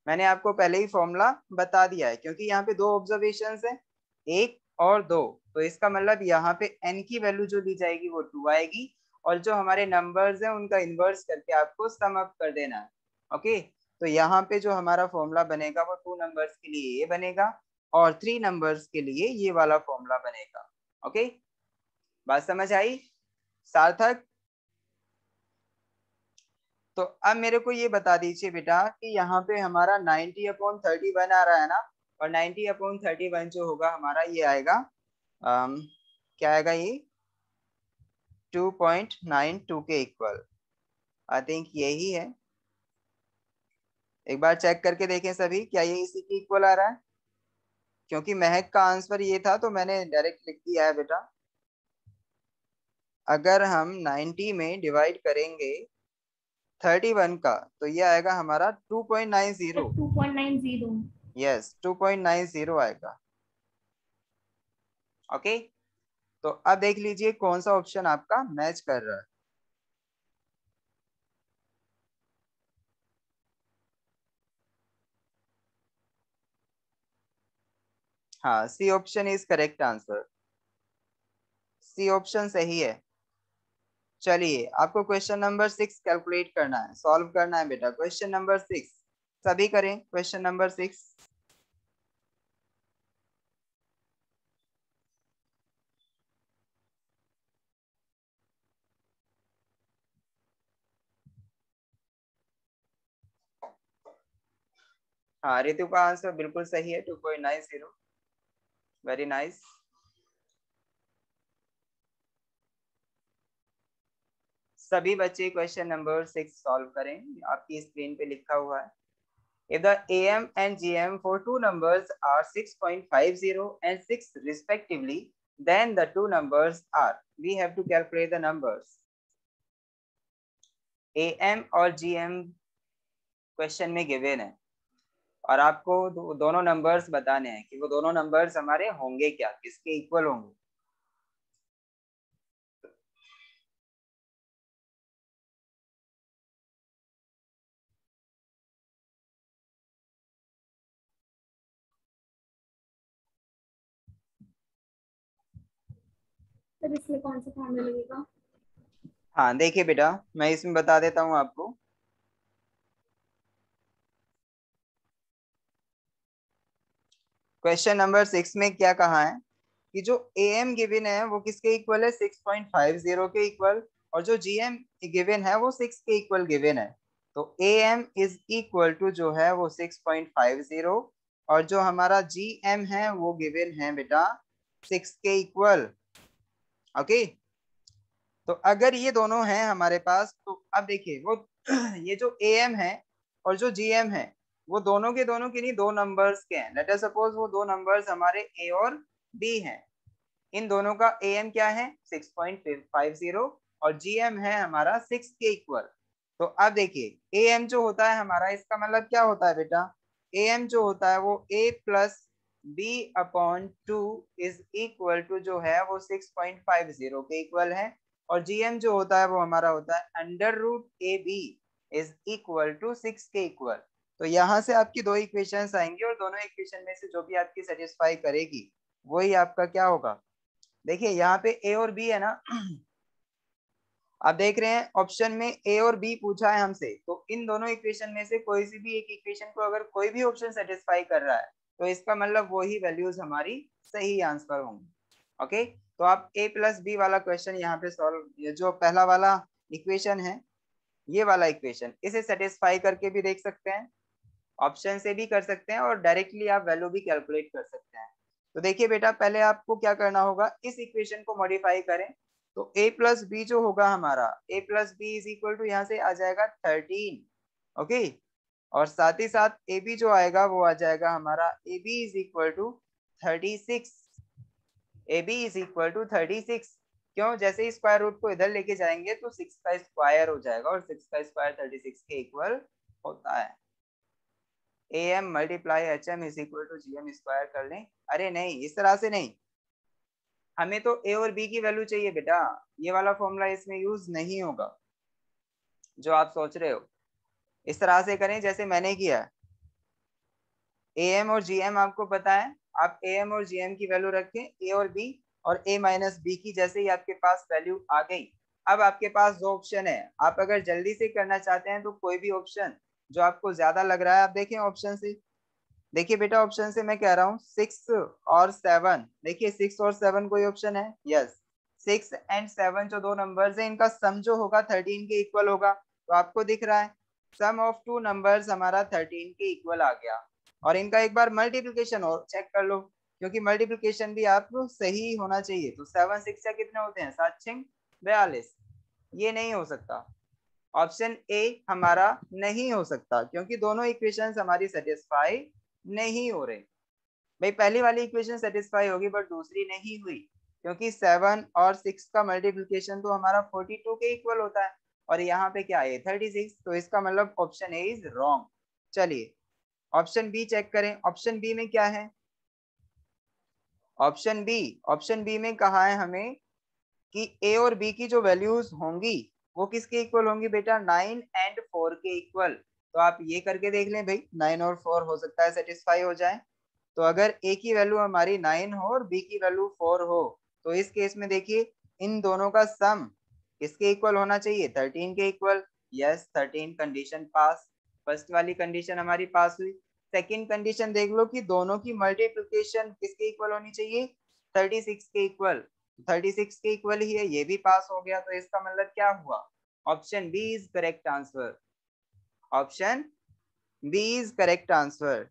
मैंने आपको पहले ही फॉर्मूला बता दिया है, क्योंकि यहाँ पे 2 ऑब्जर्वेशंस हैं, 1 और 2। तो इसका मतलब यहाँ पे n की वैल्यू जो दी जाएगी वो 2 आएगी, और जो हमारे नंबर्स हैं उनका इनवर्स करके आपको सम अप कर देना है। ओके, तो यहाँ पे जो हमारा फॉर्मूला बनेगा वो 2 नंबर्स के लिए ये बनेगा, और 3 नंबर्स के लिए ये वाला फॉर्मूला बनेगा। ओके, बात समझ आई सार्थक? तो अब मेरे को ये बता दीजिए बेटा कि यहाँ पे हमारा 90/31 आ रहा है ना, और 90/31 जो होगा हमारा ये आएगा क्या आएगा? ये 2.92 के इक्वल। आई थिंक यही है, एक बार चेक करके देखें सभी, क्या ये इसी के इक्वल आ रहा है? क्योंकि महक का आंसर ये था तो मैंने डायरेक्ट लिख दिया है बेटा। अगर हम 90 में डिवाइड करेंगे 31 का, तो ये आएगा हमारा 2.90। 2.90। यस, 2.90 आएगा। ओके, तो अब देख लीजिए कौन सा ऑप्शन आपका मैच कर रहा है। हाँ, C option is correct answer. C option सही है। चलिए, आपको क्वेश्चन नंबर 6 कैलकुलेट करना है, सॉल्व करना है बेटा। क्वेश्चन नंबर 6 सभी करें। क्वेश्चन नंबर 6, हाँ रितु का आंसर बिल्कुल सही है, 2.90। Very nice. सभी बच्चे क्वेश्चन नंबर 6 सॉल्व करें, आपकी स्क्रीन पे लिखा हुआ है। If the AM and GM for two numbers are 6.50 and 6 respectively, then the two numbers are, we have to calculate the numbers. AM और GM क्वेश्चन में गिवन है, और आपको दोनों नंबर्स बताने हैं कि वो दोनों नंबर्स हमारे होंगे क्या, किसके इक्वल होंगे। सर इसमें कौन सा फॉर्मूला लगेगा? हाँ देखिए बेटा, मैं इसमें बता देता हूँ आपको। क्वेश्चन नंबर 6 में क्या कहा है कि जो AM गिवन है वो किसके इक्वल है? 6.50 के इक्वल, और जो GM गिवन है वो 6 के इक्वल गिवन है। तो AM इज इक्वल टू जो है वो 6.50, और जो हमारा जी एम है वो गिवन है बेटा 6 के इक्वल। ओके, तो अगर ये दोनों हैं हमारे पास तो अब देखिए वो ये जो ए एम है और जो जी एम है वो दोनों के दोनों किन्हीं दो नंबर्स के हैं। लेट अस सपोज वो दो नंबर्स हमारे ए और बी हैं। इन दोनों का ए एम क्या है 6.50 और जी एम है हमारा 6 के इक्वल। तो अब देखिए ए एम जो होता है हमारा, इसका मतलब क्या होता है बेटा, ए एम जो होता है वो A plus B upon two is equal to जो है वो 6.50 के इक्वल है। और जीएम जो होता है वो हमारा होता है under root A B is equal to 6 के इक्वल। तो यहाँ से आपकी दो इक्वेशंस आएंगी और दोनों इक्वेशन में से जो भी आपकी सेटिस्फाई करेगी वही आपका क्या होगा। देखिए यहाँ पे ए और बी है ना, आप देख रहे हैं ऑप्शन में ए और बी पूछा है हमसे, तो इन दोनों इक्वेशन में से कोई सी भी एक इक्वेशन को अगर कोई भी ऑप्शन सेटिस्फाई कर रहा है तो इसका मतलब वही वैल्यूज हमारी सही आंसर होंगी। ओके, तो आप ए प्लस बी वाला क्वेश्चन यहाँ पे सॉल्व, जो पहला वाला इक्वेशन है ये वाला इक्वेशन, इसे सेटिस्फाई करके भी देख सकते हैं, ऑप्शन से भी कर सकते हैं और डायरेक्टली आप वैल्यू भी कैलकुलेट कर सकते हैं। तो देखिए बेटा पहले आपको क्या करना होगा, इस इक्वेशन को मॉडिफाई करें। तो a प्लस बी जो होगा हमारा a plus B is equal to यहाँ से आ जाएगा 13। ओके, और साथ ही साथ ए बी जो आएगा वो आ जाएगा हमारा A B is equal to 36। A B is equal to 36 क्यों, जैसे ही स्क्वायर रूट को इधर लेके जाएंगे तो 6 का स्क्वायर हो जाएगा और 6 का स्क्वायर 36 के इक्वल होता है। A M multiply H M is equal to G M square कर लें। अरे नहीं, इस तरह से नहीं, हमें तो ए और बी की वैल्यू चाहिए बेटा, ये वाला फॉर्मूला इसमें यूज नहीं होगा जो आप सोच रहे हो। इस तरह से करें जैसे मैंने किया, ए एम और जी एम आपको पता है, आप ए एम और जी एम की वैल्यू रखें ए और बी, और ए माइनस बी की जैसे ही आपके पास वैल्यू आ गई, अब आपके पास दो ऑप्शन है, आप अगर जल्दी से करना चाहते हैं तो कोई भी ऑप्शन जो आपको ज्यादा लग रहा है आप देखें ऑप्शन से। देखिए बेटा ऑप्शन से मैं कह रहा हूँ 6 और 7, देखिए 6 और 7 कोई ऑप्शन है, यस 6 एंड 7 जो दो नंबर्स हैं इनका सम जो होगा 13 के इक्वल होगा। तो आपको दिख रहा है सम ऑफ टू नंबर्स हमारा 13 के इक्वल आ गया। और इनका एक बार मल्टीप्लीकेशन और चेक कर लो, क्योंकि मल्टीप्लीकेशन भी आपको सही होना चाहिए। तो 7 6 या कितने होते हैं, 7 6 42, ये नहीं हो सकता, ऑप्शन ए हमारा नहीं हो सकता क्योंकि दोनों इक्वेशंस हमारी सेटिस्फाई नहीं हो रहे। भाई पहली वाली इक्वेशन सेटिस्फाई होगी बट दूसरी नहीं हुई, क्योंकि 7 और 6 का मल्टीप्लिकेशन तो हमारा 42 के इक्वल होता है और यहाँ पे क्या है 36, तो इसका मतलब ऑप्शन ए इज रॉन्ग। चलिए ऑप्शन बी चेक करें, ऑप्शन बी में क्या है, ऑप्शन बी में कहा है हमें कि ए और बी की जो वैल्यूज होंगी वो किसके इक्वल होंगी बेटा, 9 एंड 4 के इक्वल। तो आप ये करके देख लें भाई, 9 और 4 हो सकता है सेटिस्फाई हो जाए। तो अगर ए की वैल्यू हमारी 9 हो और बी की वैल्यू 4 हो तो इस केस में देखिए इन दोनों का सम किसके इक्वल होना चाहिए, 13 के इक्वल। यस 13 कंडीशन पास, फर्स्ट वाली कंडीशन हमारी पास हुई। सेकंड कंडीशन देख लो कि दोनों की मल्टीप्लिकेशन किसके इक्वल होनी चाहिए, 36 के इक्वल। 36 के इक्वल ही है, ये भी पास हो गया। तो इसका मतलब क्या हुआ, option B is correct answer, option B is correct answer.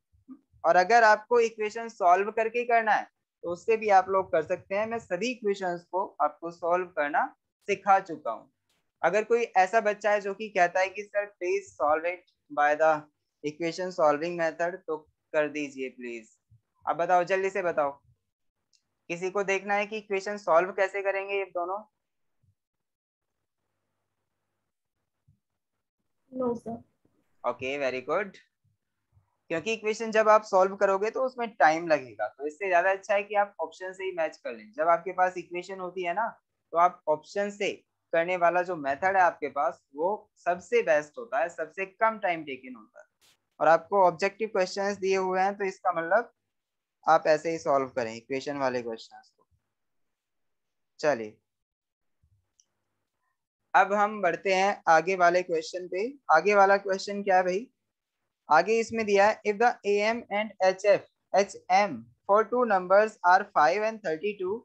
और अगर आपको इक्वेशन सॉल्व करके करना है तो उससे भी आप लोग कर सकते हैं, मैं सभी इक्वेशंस को आपको सॉल्व करना सिखा चुका हूँ। अगर कोई ऐसा बच्चा है जो कि कहता है कि sir please solve it by the equation solving method, तो कर दीजिए प्लीज। अब बताओ जल्दी से बताओ, किसी को देखना है कि इक्वेशन सॉल्व कैसे करेंगे ये दोनों। No sir. Okay very good, क्योंकि इक्वेशन जब आप सॉल्व करोगे तो उसमें टाइम लगेगा, तो इससे ज्यादा अच्छा है कि आप ऑप्शन से ही मैच कर लें। जब आपके पास इक्वेशन होती है ना तो आप ऑप्शन से करने वाला जो मेथड है आपके पास वो सबसे बेस्ट होता है, सबसे कम टाइम टेकन होता है। और आपको ऑब्जेक्टिव क्वेश्चंस दिए हुए हैं तो इसका मतलब आप ऐसे ही सॉल्व करें इक्वेशन वाले क्वेश्चंस को। चलिए अब हम बढ़ते हैं आगे वाले क्वेश्चन पे। आगे वाला क्वेश्चन क्या है भाई, आगे इसमें दिया है if the am and hm for two numbers are 5 and 32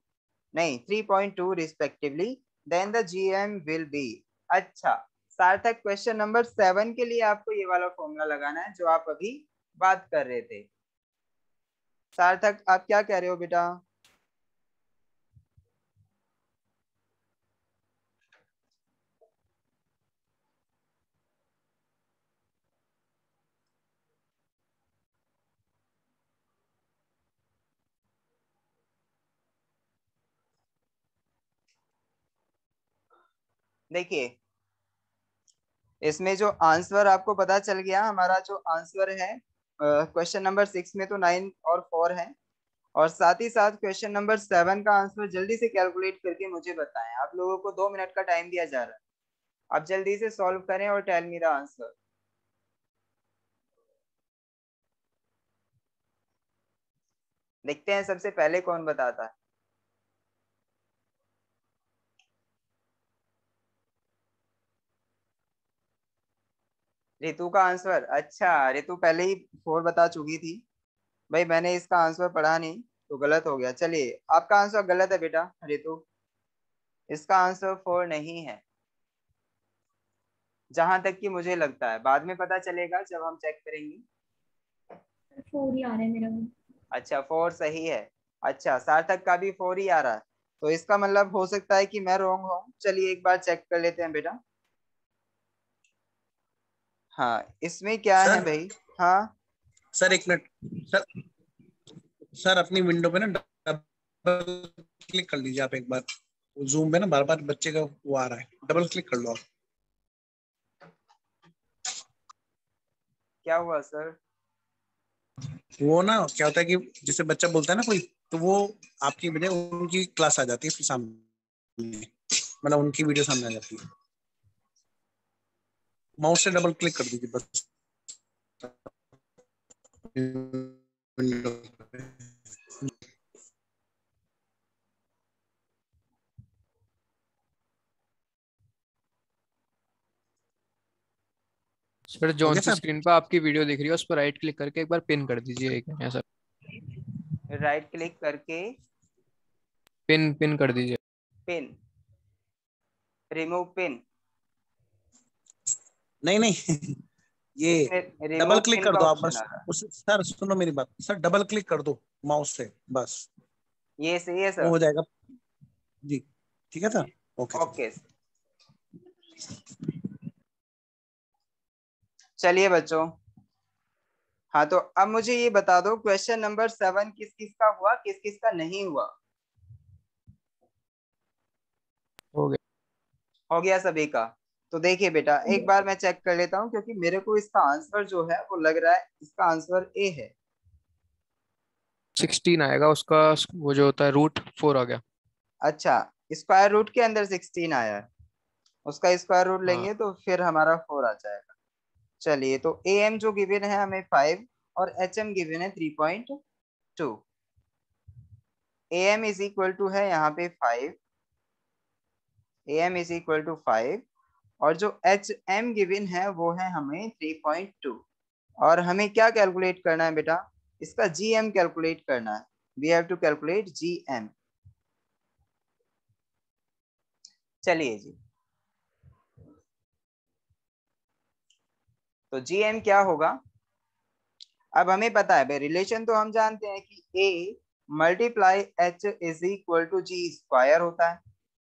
नहीं 3.2 respectively then the gm will be. अच्छा सार्थक क्वेश्चन नंबर 7 के लिए आपको ये वाला फॉर्मूला लगाना है जो आप अभी बात कर रहे थे। सार्थक आप क्या कह रहे हो बेटा? देखिए इसमें जो आंसर आपको पता चल गया, हमारा जो आंसर है क्वेश्चन नंबर 6 में तो 9 और 4 है, और साथ ही साथ क्वेश्चन नंबर 7 का आंसर जल्दी से कैलकुलेट करके मुझे बताएं। आप लोगों को 2 मिनट का टाइम दिया जा रहा है, आप जल्दी से सॉल्व करें और टेल मी द आंसर। देखते हैं सबसे पहले कौन बताता है। रितु का आंसर, अच्छा रितु पहले ही 4 बता चुकी थी। भाई मैंने इसका आंसर पढ़ा नहीं तो गलत हो गया। चलिए आपका आंसर गलत है बेटा रितु, इसका आंसर 4 नहीं है, जहां तक कि मुझे लगता है। बाद में पता चलेगा जब हम चेक करेंगे। 4 ही आ रहा है मेरा भी। अच्छा 4 सही है। अच्छा सार्थक का भी 4 ही आ रहा है, तो इसका मतलब हो सकता है कि मैं रॉन्ग हूँ। चलिए एक बार चेक कर लेते हैं बेटा। हाँ इसमें क्या है सर भाई? हाँ सर एक मिनट सर। सर अपनी विंडो पे ना डबल क्लिक कर लीजिए आप एक बार। जूम में ना बार बार बच्चे का वो आ रहा है, डबल क्लिक कर लो आप। क्या हुआ सर? वो ना क्या होता है कि जैसे बच्चा बोलता है ना कोई, तो वो आपकी बजाय उनकी क्लास आ जाती है फिर सामने, मतलब उनकी वीडियो सामने आ जाती है। माउस से डबल क्लिक कर दीजिए बस विंडो पे। सर हो जौन गया सी सर? स्क्रीन पर आपकी वीडियो दिख रही है उस पर राइट क्लिक करके एक बार पिन कर दीजिए, एक ऐसा राइट क्लिक करके पिन पिन कर दीजिए। पिन, रिमूव पिन, नहीं नहीं ये इसमें डबल रिमूव क्लिक पिन कर का दो आप ऑप्शन बस। आ रहा है। उस सर सुनो मेरी बात सर, डबल क्लिक कर दो माउस से बस, ये सही है वो सर? हो जाएगा जी। ठीक है सर, ओके सर। ओके चलिए बच्चों, हाँ तो अब मुझे ये बता दो क्वेश्चन नंबर 7 किस किस का हुआ, किस किस का नहीं हुआ? हो गया। हो गया सभी का? तो देखिए बेटा एक बार मैं चेक कर लेता हूँ, क्योंकि मेरे को इसका आंसर जो है वो लग रहा है इसका आंसर ए है। 16 आएगा उसका, वो जो होता है रूट 4 आ गया। अच्छा स्क्वायर रूट के अंदर 16 आया है, उसका स्क्वायर रूट हाँ। लेंगे तो फिर हमारा 4 आ जाएगा। चलिए तो ए एम जो गिवन है हमें 5 और एच एम गिवन है 3.2। A M is equal to है यहाँ पे 5, A M is equal to 5, और जो एच एम गिवन है वो है हमें 3.2। और हमें क्या कैलकुलेट करना है बेटा? इसका जी एम कैलकुलेट करना है। We have to calculate G M. चलिए जी, तो जी एम क्या होगा? अब हमें पता है भाई, रिलेशन तो हम जानते हैं कि A multiply H is equal to G square होता है।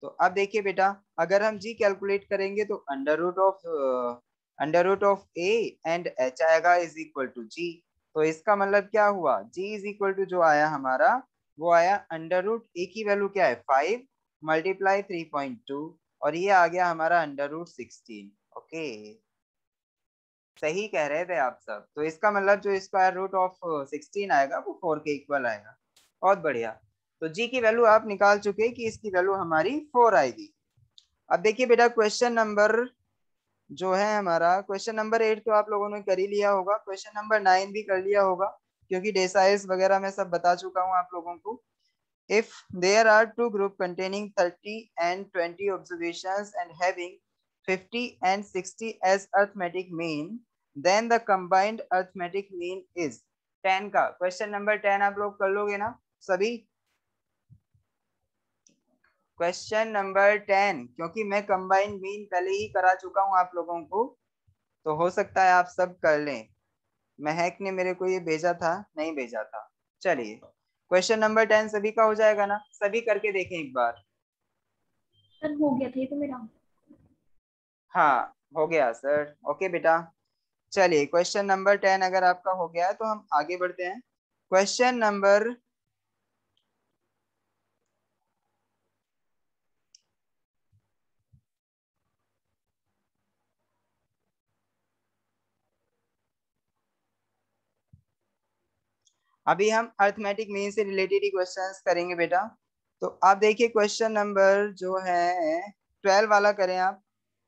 तो अब देखिए बेटा, अगर हम जी कैलकुलेट करेंगे तो under root of A and H आएगा इज इक्वल टू जी। तो इसका मतलब क्या हुआ? जी इज इक्वल टू जो आया हमारा, वो आया अंडर रूट ए की वैल्यू क्या है 5 मल्टीप्लाई 3.2, और ये आ गया हमारा अंडर रूट 16। ओके सही कह रहे थे आप सब। तो इसका मतलब जो स्क्वायर रूट ऑफ 16 आएगा वो 4 के इक्वल आएगा। बहुत बढ़िया। तो जी की वैल्यू आप निकाल चुके हैं कि इसकी वैल्यू हमारी 4 आएगी। अब देखिए बेटा क्वेश्चन नंबर जो है हमारा, क्वेश्चन नंबर 8 तो आप लोगों ने कर ही लिया होगा, क्वेश्चन नंबर 9 भी कर लिया होगा, क्योंकि डेसाइल्स वगैरह मैं सब बता चुका हूँ आप लोगों को। If there are two group containing 30 and 20 observations and having 50 and 60 as arithmetic mean, then the combined arithmetic mean is 10 का। क्वेश्चन नंबर 10 आप लोग कर लोगे ना सभी? क्वेश्चन नंबर 10, क्योंकि मैं कंबाइंड मीन पहले ही करा चुका हूं आप लोगों को, तो हो सकता है आप सब कर लें। महक ने मेरे को ये भेजा था, नहीं भेजा था? चलिए क्वेश्चन नंबर 10 सभी का हो जाएगा ना, सभी करके देखें एक बार। सर हो गया था ये तो मेरा। हाँ हो गया सर, ओके बेटा। चलिए क्वेश्चन नंबर 10 अगर आपका हो गया है तो हम आगे बढ़ते हैं। क्वेश्चन नंबर अभी हम अर्थमेटिक मीन से रिलेटेड ही क्वेश्चंस करेंगे बेटा। तो आप देखिए क्वेश्चन नंबर जो है 12 वाला करें आप।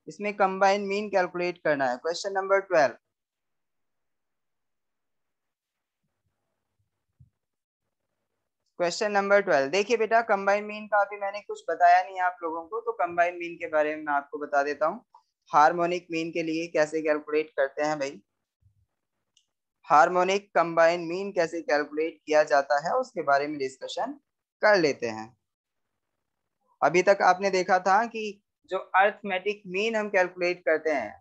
इसमें कंबाइन मीन कैलकुलेट करना है, क्वेश्चन नंबर 12। क्वेश्चन नंबर 12 देखिए बेटा, कंबाइन मीन का अभी मैंने कुछ बताया नहीं आप लोगों को, तो कंबाइन मीन के बारे में मैं आपको बता देता हूँ। हार्मोनिक मीन के लिए कैसे कैलकुलेट करते हैं भाई, हार्मोनिक कंबाइन मीन कैसे कैलकुलेट किया जाता है उसके बारे में डिस्कशन कर लेते हैं। अभी तक आपने देखा था कि जो अर्थमेटिक मीन हम कैलकुलेट करते हैं,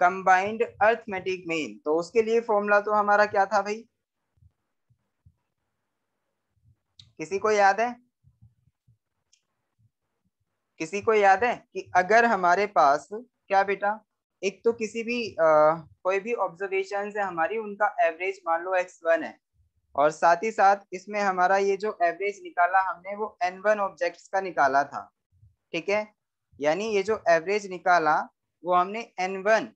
कंबाइंड अर्थमेटिक मीन, तो उसके लिए फॉर्मूला तो हमारा क्या था भाई, किसी को याद है? किसी को याद है कि अगर हमारे पास क्या बेटा, एक तो किसी भी कोई भी ऑब्जर्वेशन है हमारी, उनका एवरेज मान लो x1 है, और साथ ही साथ इसमें हमारा ये जो एवरेज निकाला हमने वो n1 ऑब्जेक्ट्स का निकाला था, ठीक है। यानी ये जो एवरेज निकाला वो हमने n1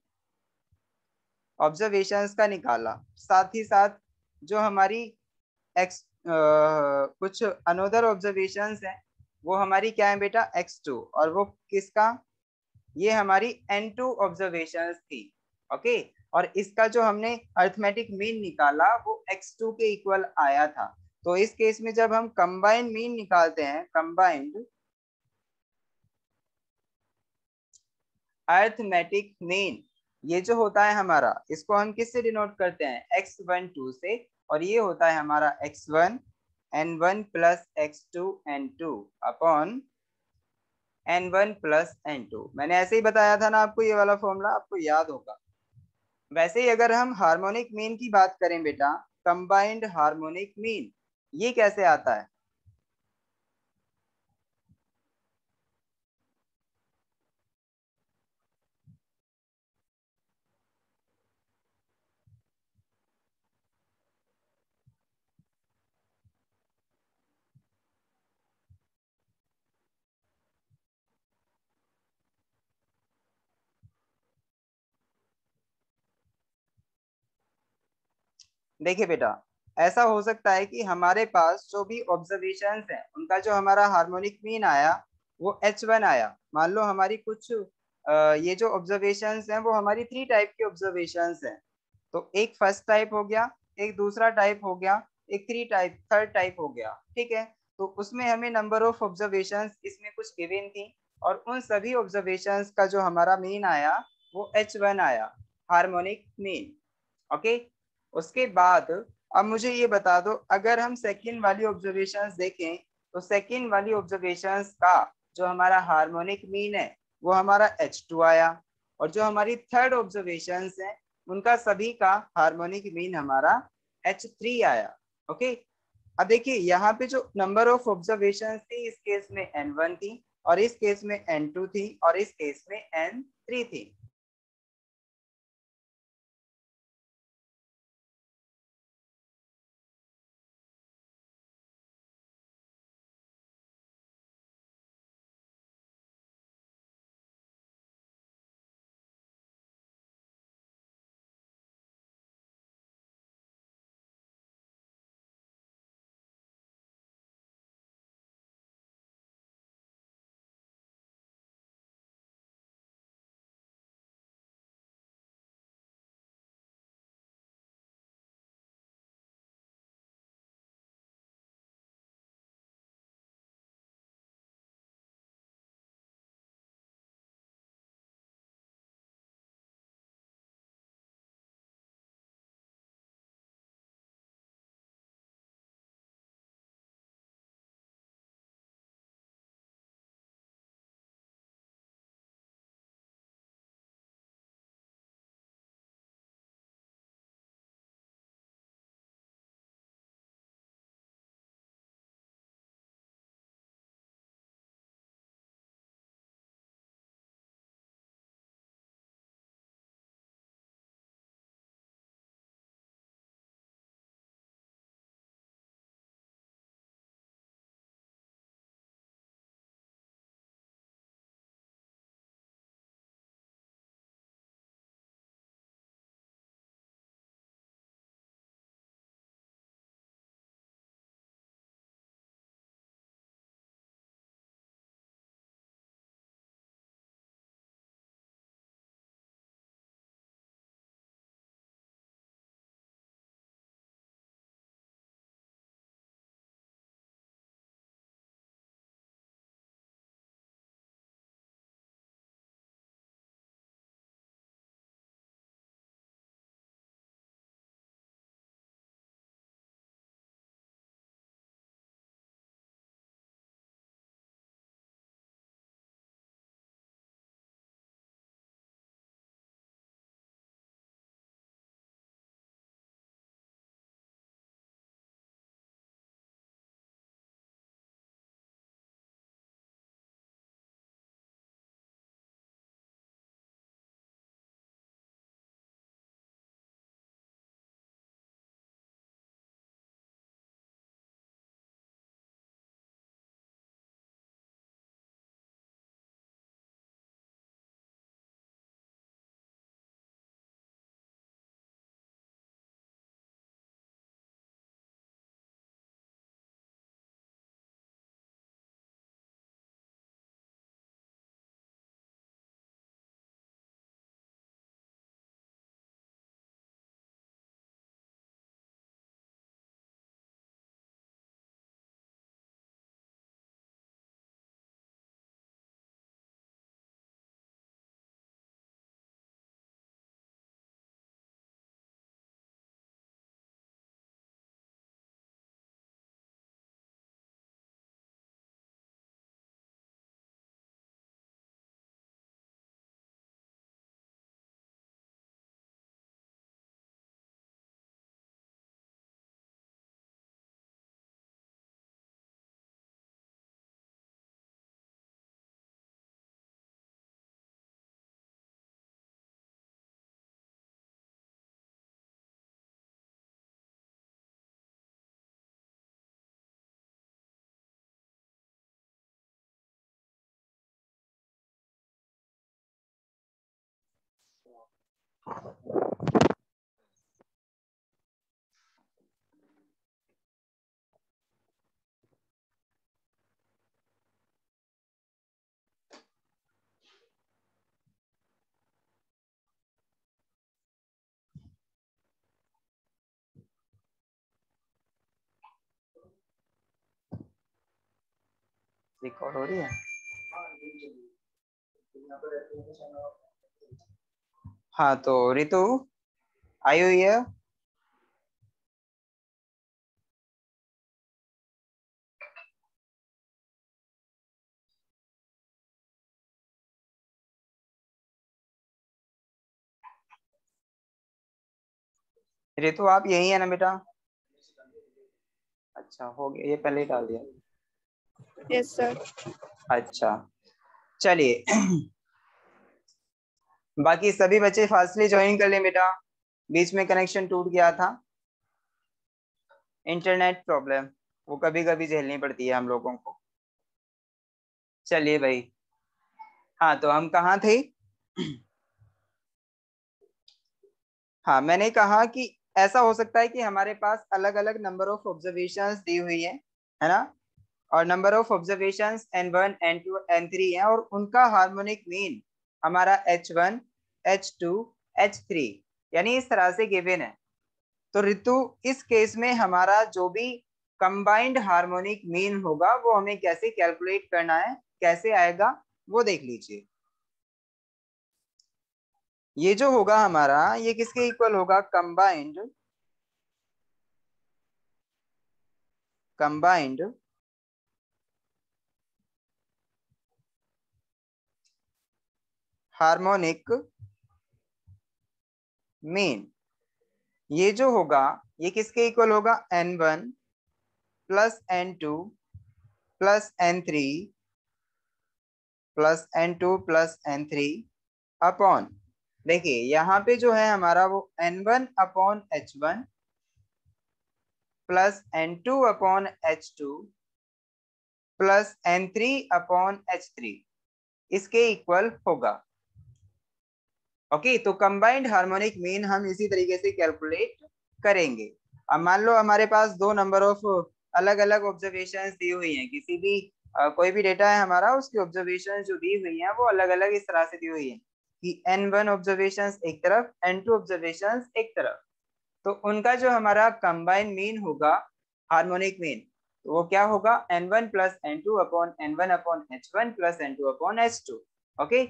ऑब्जर्वेशंस का निकाला, साथ ही साथ जो हमारी कुछ अनदर ऑब्जर्वेशंस हैं वो हमारी क्या है बेटा, x2, और वो किसका, ये हमारी n2 ऑब्जर्वेशंस थी, ओके। और इसका जो हमने अर्थमेटिक मीन निकाला वो x2 के इक्वल आया था। तो इस केस में जब हम कंबाइंड मीन निकालते हैं, कंबाइंड अर्थमेटिक मीन, ये जो होता है हमारा, इसको हम किससे डिनोट करते हैं, x12 से, और ये होता है हमारा x1 n1 plus x2 n2 upon n1 plus n2। मैंने ऐसे ही बताया था ना आपको, ये वाला फॉर्मूला आपको याद होगा। वैसे ही अगर हम हार्मोनिक मीन की बात करें बेटा, कंबाइंड हार्मोनिक मीन, ये कैसे आता है, देखिए बेटा, ऐसा हो सकता है कि हमारे पास जो भी ऑब्जर्वेशंस हैं उनका जो हमारा हार्मोनिक मीन आया वो h1 आया। मान लो हमारी कुछ ये जो ऑब्जर्वेशंस हैं वो हमारी 3 टाइप की ऑब्जर्वेशंस हैं। तो एक फर्स्ट टाइप हो गया, एक दूसरा टाइप हो गया, एक थर्ड टाइप हो गया, ठीक है। तो उसमें हमें नंबर ऑफ ऑब्जर्वेशंस इसमें कुछ गिवन थी, और उन सभी ऑब्जर्वेशंस का जो हमारा मीन आया वो h1 आया, हार्मोनिक मीन, ओके। उसके बाद अब मुझे ये बता दो, अगर हम सेकंड वाली ऑब्जर्वेशंस देखें तो सेकंड वाली ऑब्जर्वेशंस का जो हमारा हार्मोनिक मीन है वो हमारा h2 आया, और जो हमारी थर्ड ऑब्जर्वेशंस हैं उनका सभी का हार्मोनिक मीन हमारा h3 आया, ओके। अब देखिए यहाँ पे जो नंबर ऑफ ऑब्जर्वेशंस थी, इस केस में n1 थी, और इस केस में n2 थी, और इस केस में n3 थी। रिकॉर्ड हो रही है? हाँ तो Ritu, are you here? Ritu आप यही है ना बेटा? अच्छा हो गया, ये पहले ही डाल दिया। Yes sir. अच्छा चलिए बाकी सभी बच्चे फास्टली ज्वाइन कर लें बेटा, बीच में कनेक्शन टूट गया था, इंटरनेट प्रॉब्लम वो कभी कभी झेलनी पड़ती है हम लोगों को। चलिए भाई, हाँ तो हम कहाँ थे? हाँ मैंने कहा कि ऐसा हो सकता है कि हमारे पास अलग अलग नंबर ऑफ ऑब्जर्वेशंस दी हुई है ना, और number of observations n1 n2 n3 है, और उनका हार्मोनिक मीन हमारा h1 h2 h3 यानी इस तरह से गिवन है। तो ऋतु इस केस में हमारा जो भी कंबाइंड हार्मोनिक मीन होगा वो हमें कैसे कैलकुलेट करना है, कैसे आएगा वो देख लीजिए। ये जो होगा हमारा, ये किसके इक्वल होगा? Combined harmonic mean. ये जो होगा ये किसके इक्वल होगा? n1 plus n2 plus n3 plus n2 plus n3 upon, देखिए यहाँ पे जो है हमारा वो n1 upon h1 plus n2 upon h2 plus n3 upon h3 इसके इक्वल होगा। ओके तो कंबाइंड हार्मोनिक मीन हम इसी तरीके से कैलकुलेट करेंगे। अब मान लो हमारे पास दो नंबर ऑफ अलग अलग ऑब्जर्वेशंस दी हुई हैं, किसी भी कोई भी डेटा है हमारा, उसकी ऑब्जर्वेशन जो दी हुई हैं वो अलग अलग इस तरह से दी हुई है कि n1 ऑब्जर्वेशंस एक तरफ, n2 ऑब्जर्वेशंस एक तरफ, तो उनका जो हमारा कंबाइंड मीन होगा हार्मोनिक मीन, तो वो क्या होगा? n1 plus n2 upon n1 upon h1 plus n2 upon h2। Okay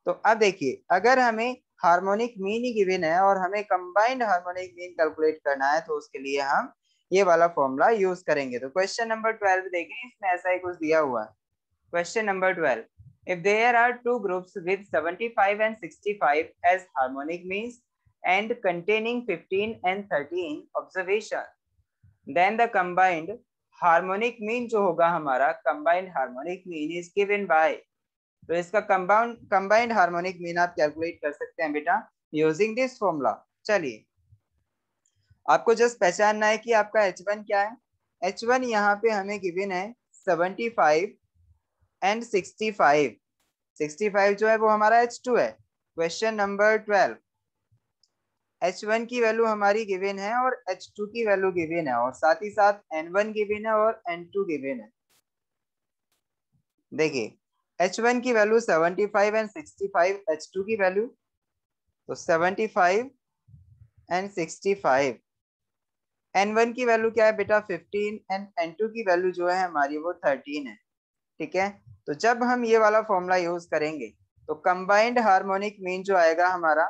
तो अब देखिए, अगर हमें हार्मोनिक मीन ही गिवन है और हमें कंबाइंड हार्मोनिक मीन कैलकुलेट करना है, तो उसके लिए हम ये वाला फॉर्मूला यूज करेंगे। तो क्वेश्चन नंबर 12 देखें, इसमें ऐसा ही कुछ दिया हुआ है। Question number 12, if there are two groups with 75 and 65 as harmonic means and containing 15 and 13 observation, then the combined harmonic mean जो होगा हमारा combined harmonic mean is given by, तो इसका कंबाइंड हार्मोनिक मीन आप कैलकुलेट कर सकते हैं बेटा यूजिंग दिस फॉर्मूला। चलिए आपको जस्ट पहचानना है कि आपका h1 क्या है। h1 यहाँ पे हमें गिवन है 75 एंड 65, 65 जो है वो हमारा h2 है। क्वेश्चन नंबर 12, h1 की वैल्यू हमारी गिवन है और h2 की वैल्यू गिवन है, और साथ ही साथ n1 गिवन है और n2 गिवन है। देखिए h1 की वैल्यू 75 एंड 65, h2 की वैल्यू तो 75 एंड 65, n1 की वैल्यू क्या है बेटा 15 एंड n2 की वैल्यू जो है हमारी वो 13 है। ठीक है, तो जब हम ये वाला फॉर्मूला यूज करेंगे तो कंबाइंड हार्मोनिक मीन जो आएगा हमारा,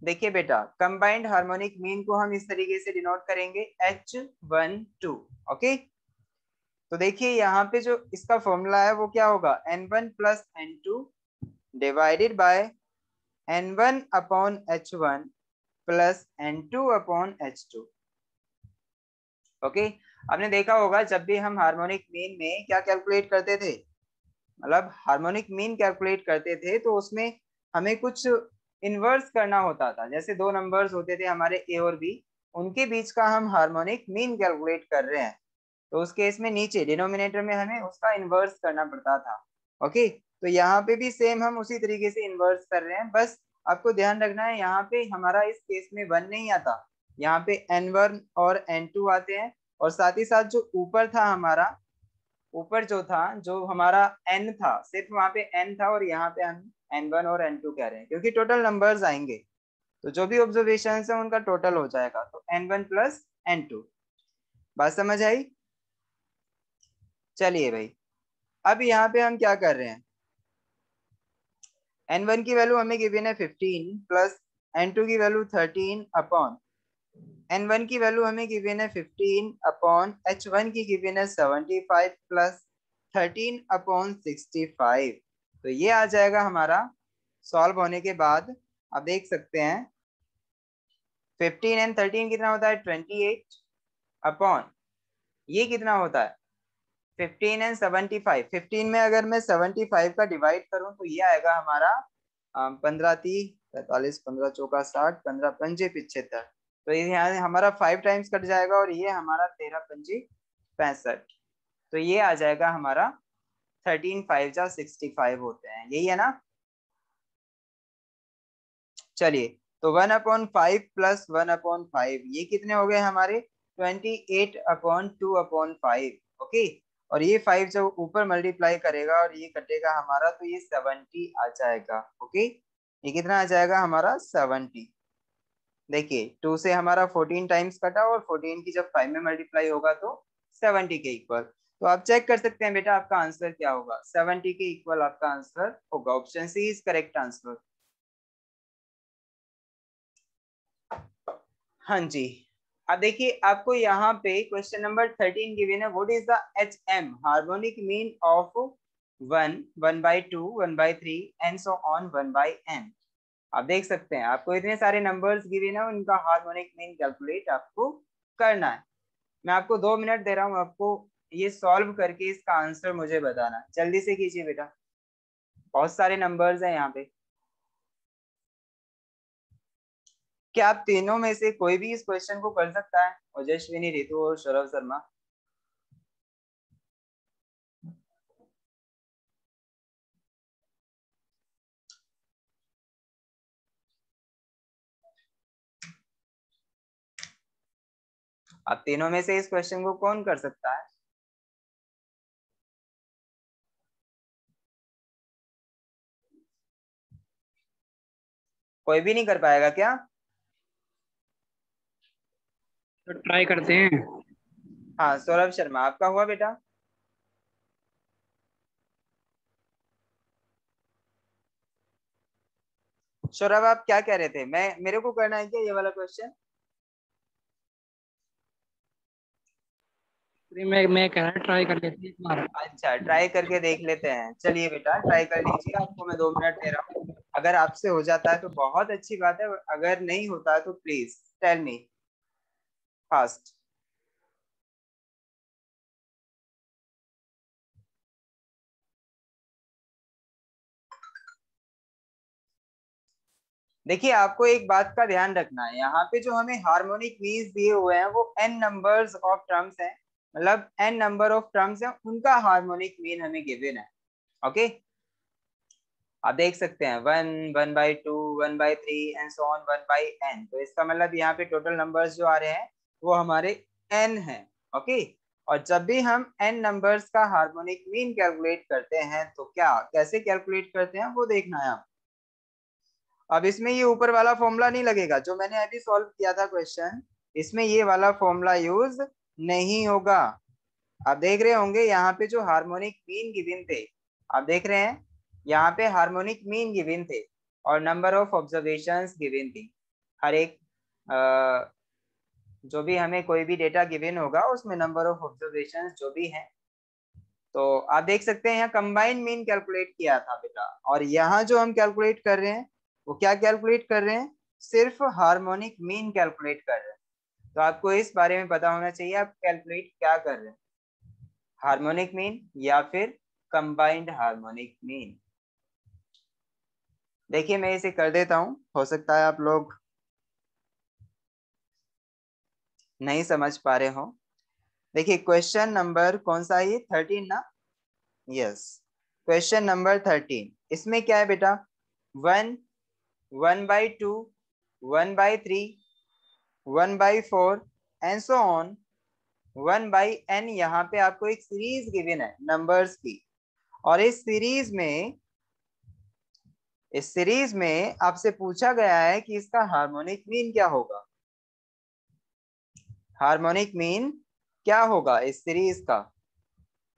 देखिए बेटा कंबाइंड हार्मोनिक मीन को हम इस तरीके से डिनोट करेंगे H12। ओके तो देखिए यहाँ पे जो इसका फॉर्मूला है वो क्या होगा? n1 plus n2 divided by n1 upon h1 plus n2 upon h2। Okay आपने देखा होगा जब भी हम हार्मोनिक मीन में क्या कैलकुलेट करते थे, मतलब हार्मोनिक मीन कैलकुलेट करते थे, तो उसमें हमें कुछ इनवर्स करना होता था। जैसे दो नंबर्स होते थे हमारे ए और बी, उनके बीच का हम हार्मोनिक मीन कैलकुलेट कर रहे हैं, तो उस केस में नीचे डिनोमिनेटर में हमें उसका इनवर्स करना पड़ता था। ओके तो यहाँ पे भी सेम हम उसी तरीके से इनवर्स कर रहे हैं, बस आपको ध्यान रखना है यहाँ पे हमारा इस केस में 1 नहीं आता, यहाँ पे N1 और N2 आते हैं, और साथ ही साथ जो ऊपर था हमारा, ऊपर जो था जो हमारा n था, सिर्फ वहां पे n था, और यहाँ पे हम N1 और N2 कह रहे हैं क्योंकि टोटल नंबर्स आएंगे, तो जो भी ऑब्जर्वेशन है उनका टोटल हो जाएगा, तो N1 प्लस N2। बात समझ आई? चलिए भाई, अब यहाँ पे हम क्या कर रहे हैं, N1 की वैल्यू हमें गिवन है 15 प्लस N2 की वैल्यू 13 अपॉन N1 की वैल्यू हमें गिवन है 15 अपॉन H1 की गिवन है 75 प्लस 13 अपॉन 65। तो ये आ जाएगा हमारा सॉल्व होने के बाद, आप देख सकते हैं 15 एंड 13 कितना होता है 28 अपॉन ये कितना होता है 15 एंड 75। 15 में अगर मैं 75 का डिवाइड करूं तो ये आएगा हमारा 15×3=45, 15×4=60, 15×5=75। तो ये यहाँ हमारा 5 टाइम्स कट जाएगा, और ये हमारा 13×5=65। तो ये आ जाएगा हमारा 13×5=65 होते हैं, यही है ना। चलिए, तो 1/5 प्लस 1/5 ये कितने हो गए हमारे 28/2/5। ओके, और ये 5 जब ऊपर मल्टीप्लाई करेगा और ये कटेगा हमारा, तो ये 70 आ जाएगा। ओके, ये कितना आ जाएगा हमारा 70। देखिए 2 से हमारा 14 टाइम्स कटा, और 14 की जब 5 में मल्टीप्लाई होगा तो 70 के इक्वल। तो आप चेक कर सकते हैं बेटा आपका आंसर क्या होगा, 70 के इक्वल आपका आंसर होगा। Option C is correct answer. हाँ जी, अब देखिए आपको यहाँ पे क्वेश्चन नंबर 13 गिवन है, what is the HM harmonic mean of 1, 1/2, 1/3 and so on 1/n। आप देख सकते हैं आपको इतने सारे नंबर्स गिवन है, उनका हार्मोनिक मीन कैलकुलेट आपको करना है। मैं आपको 2 मिनट दे रहा हूँ, आपको ये सॉल्व करके इसका आंसर मुझे बताना, जल्दी से कीजिए बेटा, बहुत सारे नंबर्स हैं यहाँ पे। क्या आप तीनों में से कोई भी इस क्वेश्चन को कर सकता है? ओजस्विनी, रितु और सौरभ शर्मा। आप तीनों में से इस क्वेश्चन को कौन कर सकता है? कोई भी नहीं कर पाएगा क्या? तो ट्राई करते हैं। हाँ, सौरभ शर्मा आपका हुआ बेटा? सौरभ आप क्या कह रहे थे, मेरे को करना है क्या ये वाला क्वेश्चन? मैं कह रहा ट्राई कर लेते हैं एक बार। अच्छा, ट्राई करके देख लेते हैं। चलिए बेटा ट्राई कर लीजिए, आपको मैं 2 मिनट दे रहा हूँ। अगर आपसे हो जाता है तो बहुत अच्छी बात है, अगर नहीं होता है तो प्लीज टेल मी फास्ट। देखिए आपको एक बात का ध्यान रखना है, यहाँ पे जो हमें हार्मोनिक मीन्स दिए हुए हैं वो n नंबर्स ऑफ टर्म्स हैं, मतलब n नंबर ऑफ टर्म्स हैं, उनका हार्मोनिक मीन हमें गिवन है। ओके, आप देख सकते हैं 1, 1/2, 1/3 एंड सो ऑन 1/n। तो इसका मतलब यहाँ पे टोटल नंबर्स जो आ रहे हैं वो हमारे n हैं। ओके, और जब भी हम n नंबर्स का हार्मोनिक मीन कैलकुलेट करते हैं तो क्या कैसे कैलकुलेट करते हैं वो देखना है आप। अब इसमें ये ऊपर वाला फॉर्मूला नहीं लगेगा जो मैंने अभी सॉल्व किया था क्वेश्चन, इसमें ये वाला फॉर्मूला यूज नहीं होगा। आप देख रहे होंगे यहाँ पे जो हार्मोनिक मीन गिवन थे, आप देख रहे हैं यहाँ पे हार्मोनिक मीन गिवन थे और नंबर ऑफ ऑब्जर्वेशंस गिवन थी। हर एक जो भी हमें कोई भी डेटा गिवन होगा उसमें नंबर ऑफ ऑब्जर्वेशंस जो भी है, तो आप देख सकते हैं यहाँ कंबाइंड मीन कैलकुलेट किया था बेटा, और यहाँ जो हम कैलकुलेट कर रहे हैं वो क्या कैलकुलेट कर रहे हैं, सिर्फ हार्मोनिक मीन कैलकुलेट कर रहे हैं। तो आपको इस बारे में पता होना चाहिए आप कैलकुलेट क्या कर रहे हैं, हार्मोनिक मीन या फिर कंबाइंड हार्मोनिक मीन। देखिए मैं इसे कर देता हूं, हो सकता है आप लोग नहीं समझ पा रहे हो। देखिए क्वेश्चन नंबर कौन सा है ये 13 ना? Yes, question number 13। इसमें क्या है बेटा, 1, 1/2, 1/3, 1/4 एंड सो ऑन 1/n। यहाँ पे आपको एक सीरीज गिवन है नंबर्स की, और इस सीरीज में आपसे पूछा गया है कि इसका हार्मोनिक मीन क्या होगा। हार्मोनिक मीन क्या होगा इस सीरीज का?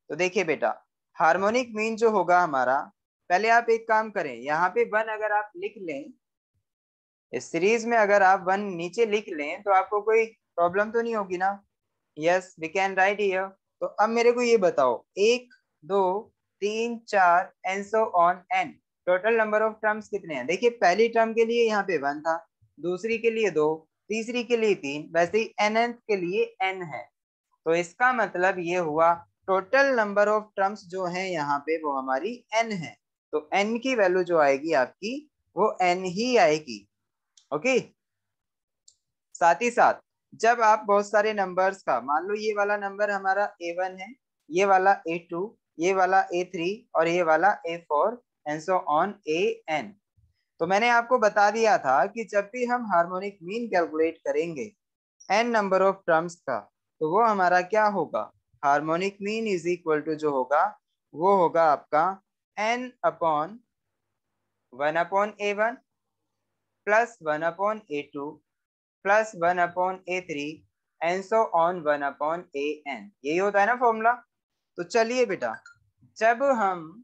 तो देखिए बेटा, हार्मोनिक मीन जो होगा हमारा, पहले आप एक काम करें, यहाँ पे 1 अगर आप लिख लें, इस सीरीज में अगर आप 1 नीचे लिख लें तो आपको कोई प्रॉब्लम तो नहीं होगी ना? Yes, we can write here. तो अब मेरे को ये बताओ, 1 2 3 4 and so on n, total number of terms कितने हैं? देखिए पहली टर्म के लिए यहाँ पे 1 था, दूसरी के लिए 2, तीसरी के लिए 3, वैसे ही nth के लिए n है। तो इसका मतलब ये हुआ टोटल नंबर ऑफ टर्म्स जो है यहाँ पे वो हमारी n है। तो n की वैल्यू जो आएगी आपकी वो n ही आएगी। ओके, साथ ही साथ जब आप बहुत सारे नंबर्स का, मान लो ये वाला नंबर हमारा a1 है, ये वाला a2, ये वाला a3 और ये वाला a4 and so on an। तो मैंने आपको बता दिया था कि जब भी हम हार्मोनिक मीन कैलकुलेट करेंगे n नंबर ऑफ टर्म्स का, तो वो हमारा क्या होगा? Harmonic mean is equal to जो होगा वो होगा आपका n upon 1/a1 plus 1/a2 plus 1/a3 and so on 1/an। यही होता है ना फॉर्मूला। तो चलिए बेटा, जब हम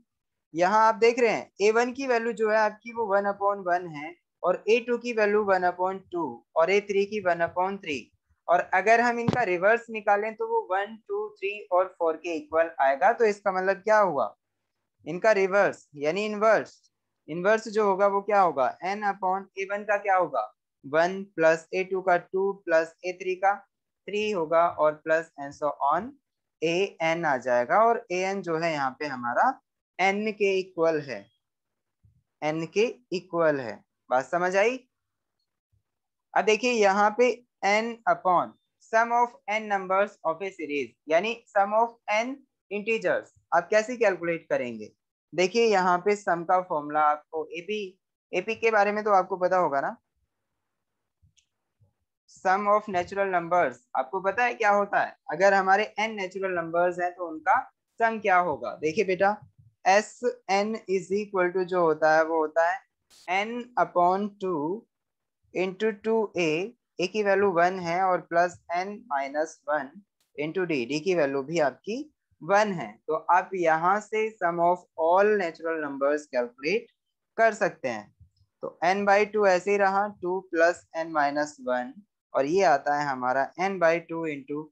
यहाँ आप देख रहे हैं a1 की वैल्यू जो है आपकी वो 1/1 है, और a2 की वैल्यू 1/2 और a3 की 1/3, और अगर हम इनका रिवर्स निकालें तो वो 1 2 3 और 4 के इक्वल आएगा। तो इसका मतलब क्या हुआ? इनका रिवर्स यानी इनवर्स, इनवर्स जो होगा वो क्या होगा? n/a1 का क्या होगा? 1 प्लस a2 का 2 प्लस a3 का 3 होगा, और plus and so on an आ जाएगा। और an जो है यहाँ पे हमारा n के इक्वल है, n के इक्वल है। बात समझ आई? अब देखिए यहाँ पे n upon sum of n numbers of a series, यानी सम ऑफ n इंटीजर्स, आप कैसे कैलकुलेट करेंगे? देखिए यहाँ पे सम का फॉर्मूला आपको एपी के बारे में तो आपको पता होगा ना। सम ऑफ नेचुरल नंबर्स आपको पता है क्या होता है? अगर हमारे n नेचुरल नंबर्स हैं तो उनका सम क्या होगा? देखिए बेटा, S n is equal to जो होता है वो होता है n/2 इंटू 2a, a की वैल्यू 1 है, और प्लस n-1 इंटू डी की वैल्यू भी आपकी 1 है। तो आप यहाँ से sum of all natural numbers calculate कर सकते हैं। तो n/2 ऐसे ही रहा, 2 प्लस n-1, और ये आता है हमारा n/2 इंटू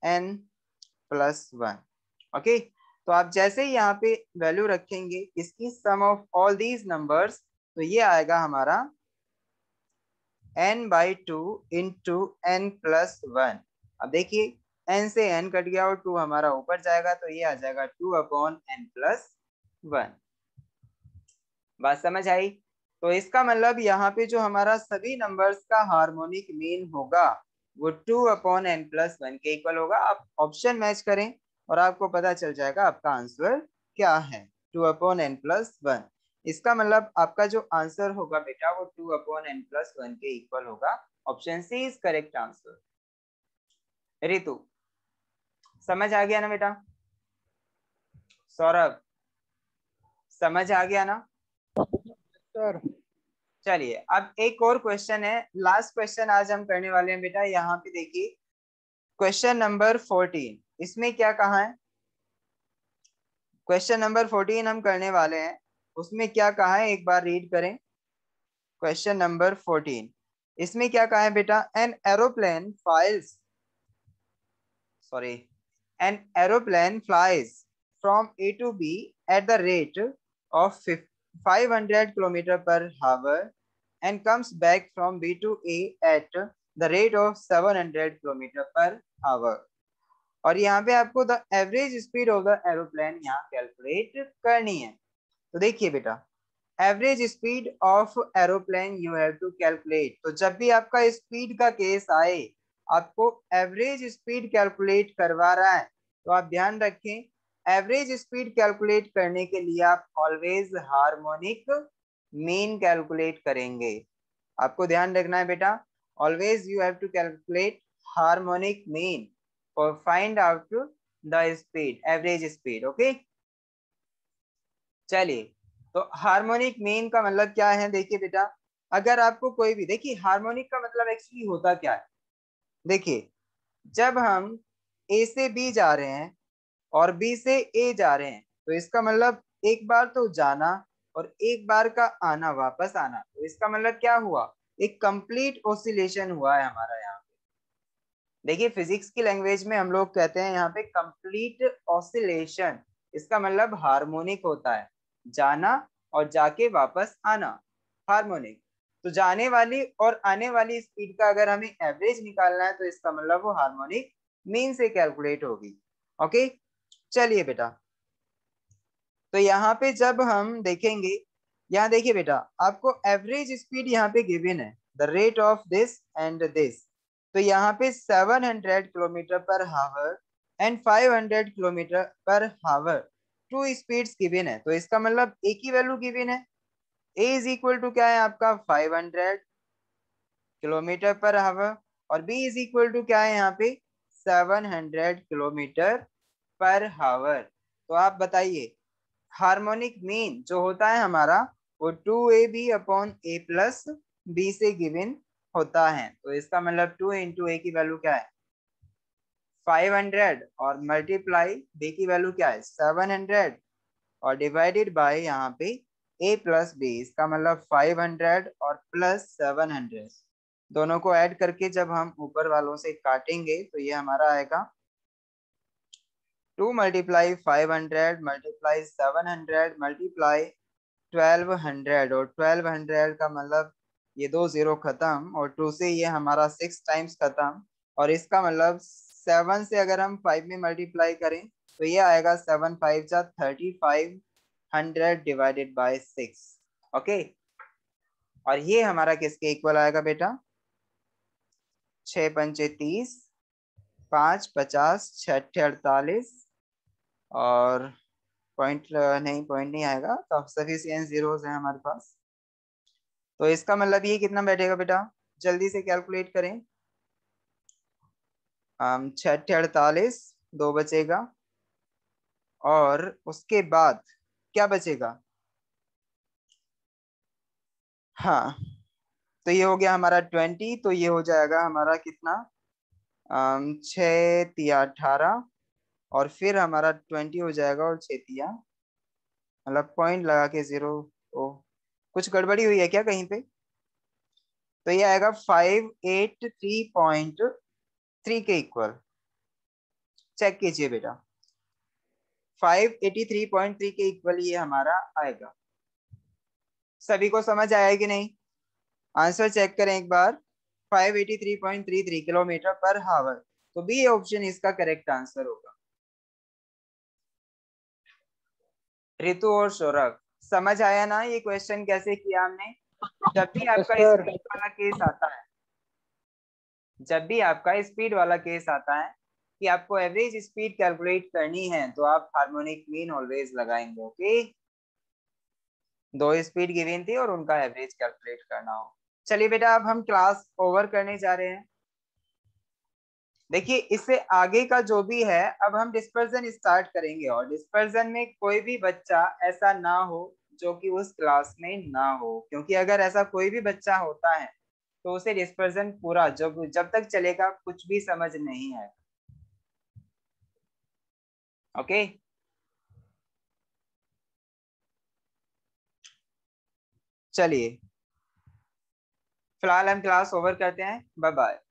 n+1। ओके, तो आप जैसे ही यहाँ पे वैल्यू रखेंगे इसकी सम ऑफ ऑल दीज नंबर्स, तो ये आएगा हमारा n/2 इंटू n+1। अब देखिए n से n कट गया और 2 हमारा ऊपर जाएगा, तो ये आ जाएगा 2/n+1। बात समझ आई? तो इसका मतलब यहाँ पे जो हमारा सभी नंबर्स का हार्मोनिक मीन होगा वो 2/n+1 के इक्वल होगा। आप ऑप्शन मैच करें और आपको पता चल जाएगा आपका आंसर क्या है, 2/n+1। इसका मतलब आपका जो आंसर होगा बेटा वो 2/n+1 के इक्वल होगा। Option C is correct answer. Ritu, समझ आ गया ना बेटा? सौरभ, समझ आ गया ना? सर चलिए अब एक और क्वेश्चन है, लास्ट क्वेश्चन आज हम करने वाले हैं बेटा। यहाँ पे देखिए क्वेश्चन नंबर 14, इसमें क्या कहा है? क्वेश्चन नंबर 14 हम करने वाले हैं, उसमें क्या कहा है एक बार रीड करें। क्वेश्चन नंबर 14, इसमें क्या कहा है बेटा? An aeroplane flies from A to B at the rate of 500 km per hour and comes back from B to A at the rate of 700 km per hour। और यहाँ पे आपको the average speed of the aeroplane यहाँ कैलकुलेट करनी है। तो देखिए बेटा, average speed of aeroplane you have to calculate. तो जब भी आपका स्पीड का केस आए, आपको एवरेज स्पीड कैलकुलेट करवा रहा है, तो आप ध्यान रखें एवरेज स्पीड कैलकुलेट करने के लिए आप ऑलवेज हार्मोनिक मीन कैलकुलेट करेंगे। आपको ध्यान रखना है बेटा, always you have to calculate harmonic mean और find out the speed, average speed. Okay, चलिए, तो हार्मोनिक मीन का मतलब क्या है? देखिए बेटा, अगर आपको कोई भी, देखिए हार्मोनिक का मतलब एक्चुअली होता क्या है। देखिए, जब हम ए से बी जा रहे हैं और बी से ए जा रहे हैं, तो इसका मतलब एक बार तो जाना और एक बार का आना, वापस आना, तो इसका मतलब क्या हुआ? एक कंप्लीट ऑसिलेशन हुआ है हमारा यहाँ पे। देखिए, फिजिक्स की लैंग्वेज में हम लोग कहते हैं यहाँ पे कंप्लीट ऑसिलेशन, इसका मतलब हार्मोनिक होता है, जाना और जाके वापस आना, हार्मोनिक। तो जाने वाली और आने वाली स्पीड का अगर हमें एवरेज निकालना है, तो इसका मतलब वो हार्मोनिक मीन से कैलकुलेट होगी। ओके, चलिए बेटा, तो यहाँ पे जब हम देखेंगे, यहाँ देखिए बेटा, आपको एवरेज स्पीड यहाँ पे गिवन है, the rate of this and this. तो यहाँ पे 700 किलोमीटर पर हावर एंड 500 किलोमीटर पर हावर, टू स्पीड्स गिवन है। तो इसका मतलब एक ही वैल्यू गिवन है। ए इज इक्वल टू क्या है आपका? 500 किलोमीटर पर हावर, और बी इज इक्वल टू क्या है यहाँ पे? 700 किलोमीटर पर हावर। तो आप बताइए, हार्मोनिक मीन जो होता है हमारा, वो 2ab अपॉन ए प्लस बी से गिवन होता है। तो इसका मतलब 2 इंटू ए की वैल्यू क्या है? 500, और मल्टीप्लाई बी की वैल्यू क्या है? 700, और डिवाइडेड बाय यहाँ पे ए प्लस बी, इसका मतलब 500 और प्लस 700, दोनों को ऐड करके जब हम ऊपर वालों से काटेंगे तो ये हमारा आएगा 2 मल्टीप्लाई 500 मल्टीप्लाई 700 मल्टीप्लाई 1200, और 1200 का मतलब ये 2 0 खत्म, और 2 से ये हमारा 6 टाइम्स खत्म, और इसका मतलब 7 से अगर हम 5 में मल्टीप्लाई करें तो ये आएगा 7 5 जा 3500 डिवाइडेड बाय 6। ओके, और ये हमारा किसके इक्वल आएगा बेटा? 6 पंचे 30, 5 50, 6 48, और पॉइंट नहीं आएगा, तो सफिशिएंट जीरोस है हमारे पास। तो इसका मतलब ये कितना बैठेगा बेटा? जल्दी से कैलकुलेट करें। 6 48, 2 बचेगा, और उसके बाद क्या बचेगा? हाँ, तो ये हो गया हमारा 20, तो ये हो जाएगा हमारा कितना? 6 तिया 18, और फिर हमारा 20 हो जाएगा, और 6 तिया, मतलब पॉइंट लगा के 0। ओ, कुछ गड़बड़ी हुई है क्या कहीं पे? तो ये आएगा 583.3 के इक्वल। चेक कीजिए बेटा, 583.3 के इक्वल ये हमारा आएगा। सभी को समझ आया कि नहीं? आंसर चेक करें एक बार, 583.33 किलोमीटर पर हावर, तो बी ऑप्शन इसका करेक्ट आंसर होगा। ऋतु और सौरभ, समझ आया ना ये क्वेश्चन कैसे किया हमने? जब भी आपका सर। स्पीड वाला केस आता है, जब भी आपका स्पीड वाला केस आता है कि आपको एवरेज स्पीड कैलकुलेट करनी है, तो आप हार्मोनिक मीन ऑलवेज लगाएंगे। ओके, 2 स्पीड गिवन थी और उनका एवरेज कैलकुलेट करना हो। चलिए बेटा, अब हम क्लास ओवर करने जा रहे हैं। देखिए, इससे आगे का जो भी है, अब हम डिस्पर्जन स्टार्ट करेंगे, और डिस्पर्जन में कोई भी बच्चा ऐसा ना हो जो कि उस क्लास में ना हो, क्योंकि अगर ऐसा कोई भी बच्चा होता है तो उसे डिस्पर्जन पूरा जब तक चलेगा कुछ भी समझ नहीं है। ओके, चलिए फिलहाल हम क्लास ओवर करते हैं। Bye bye.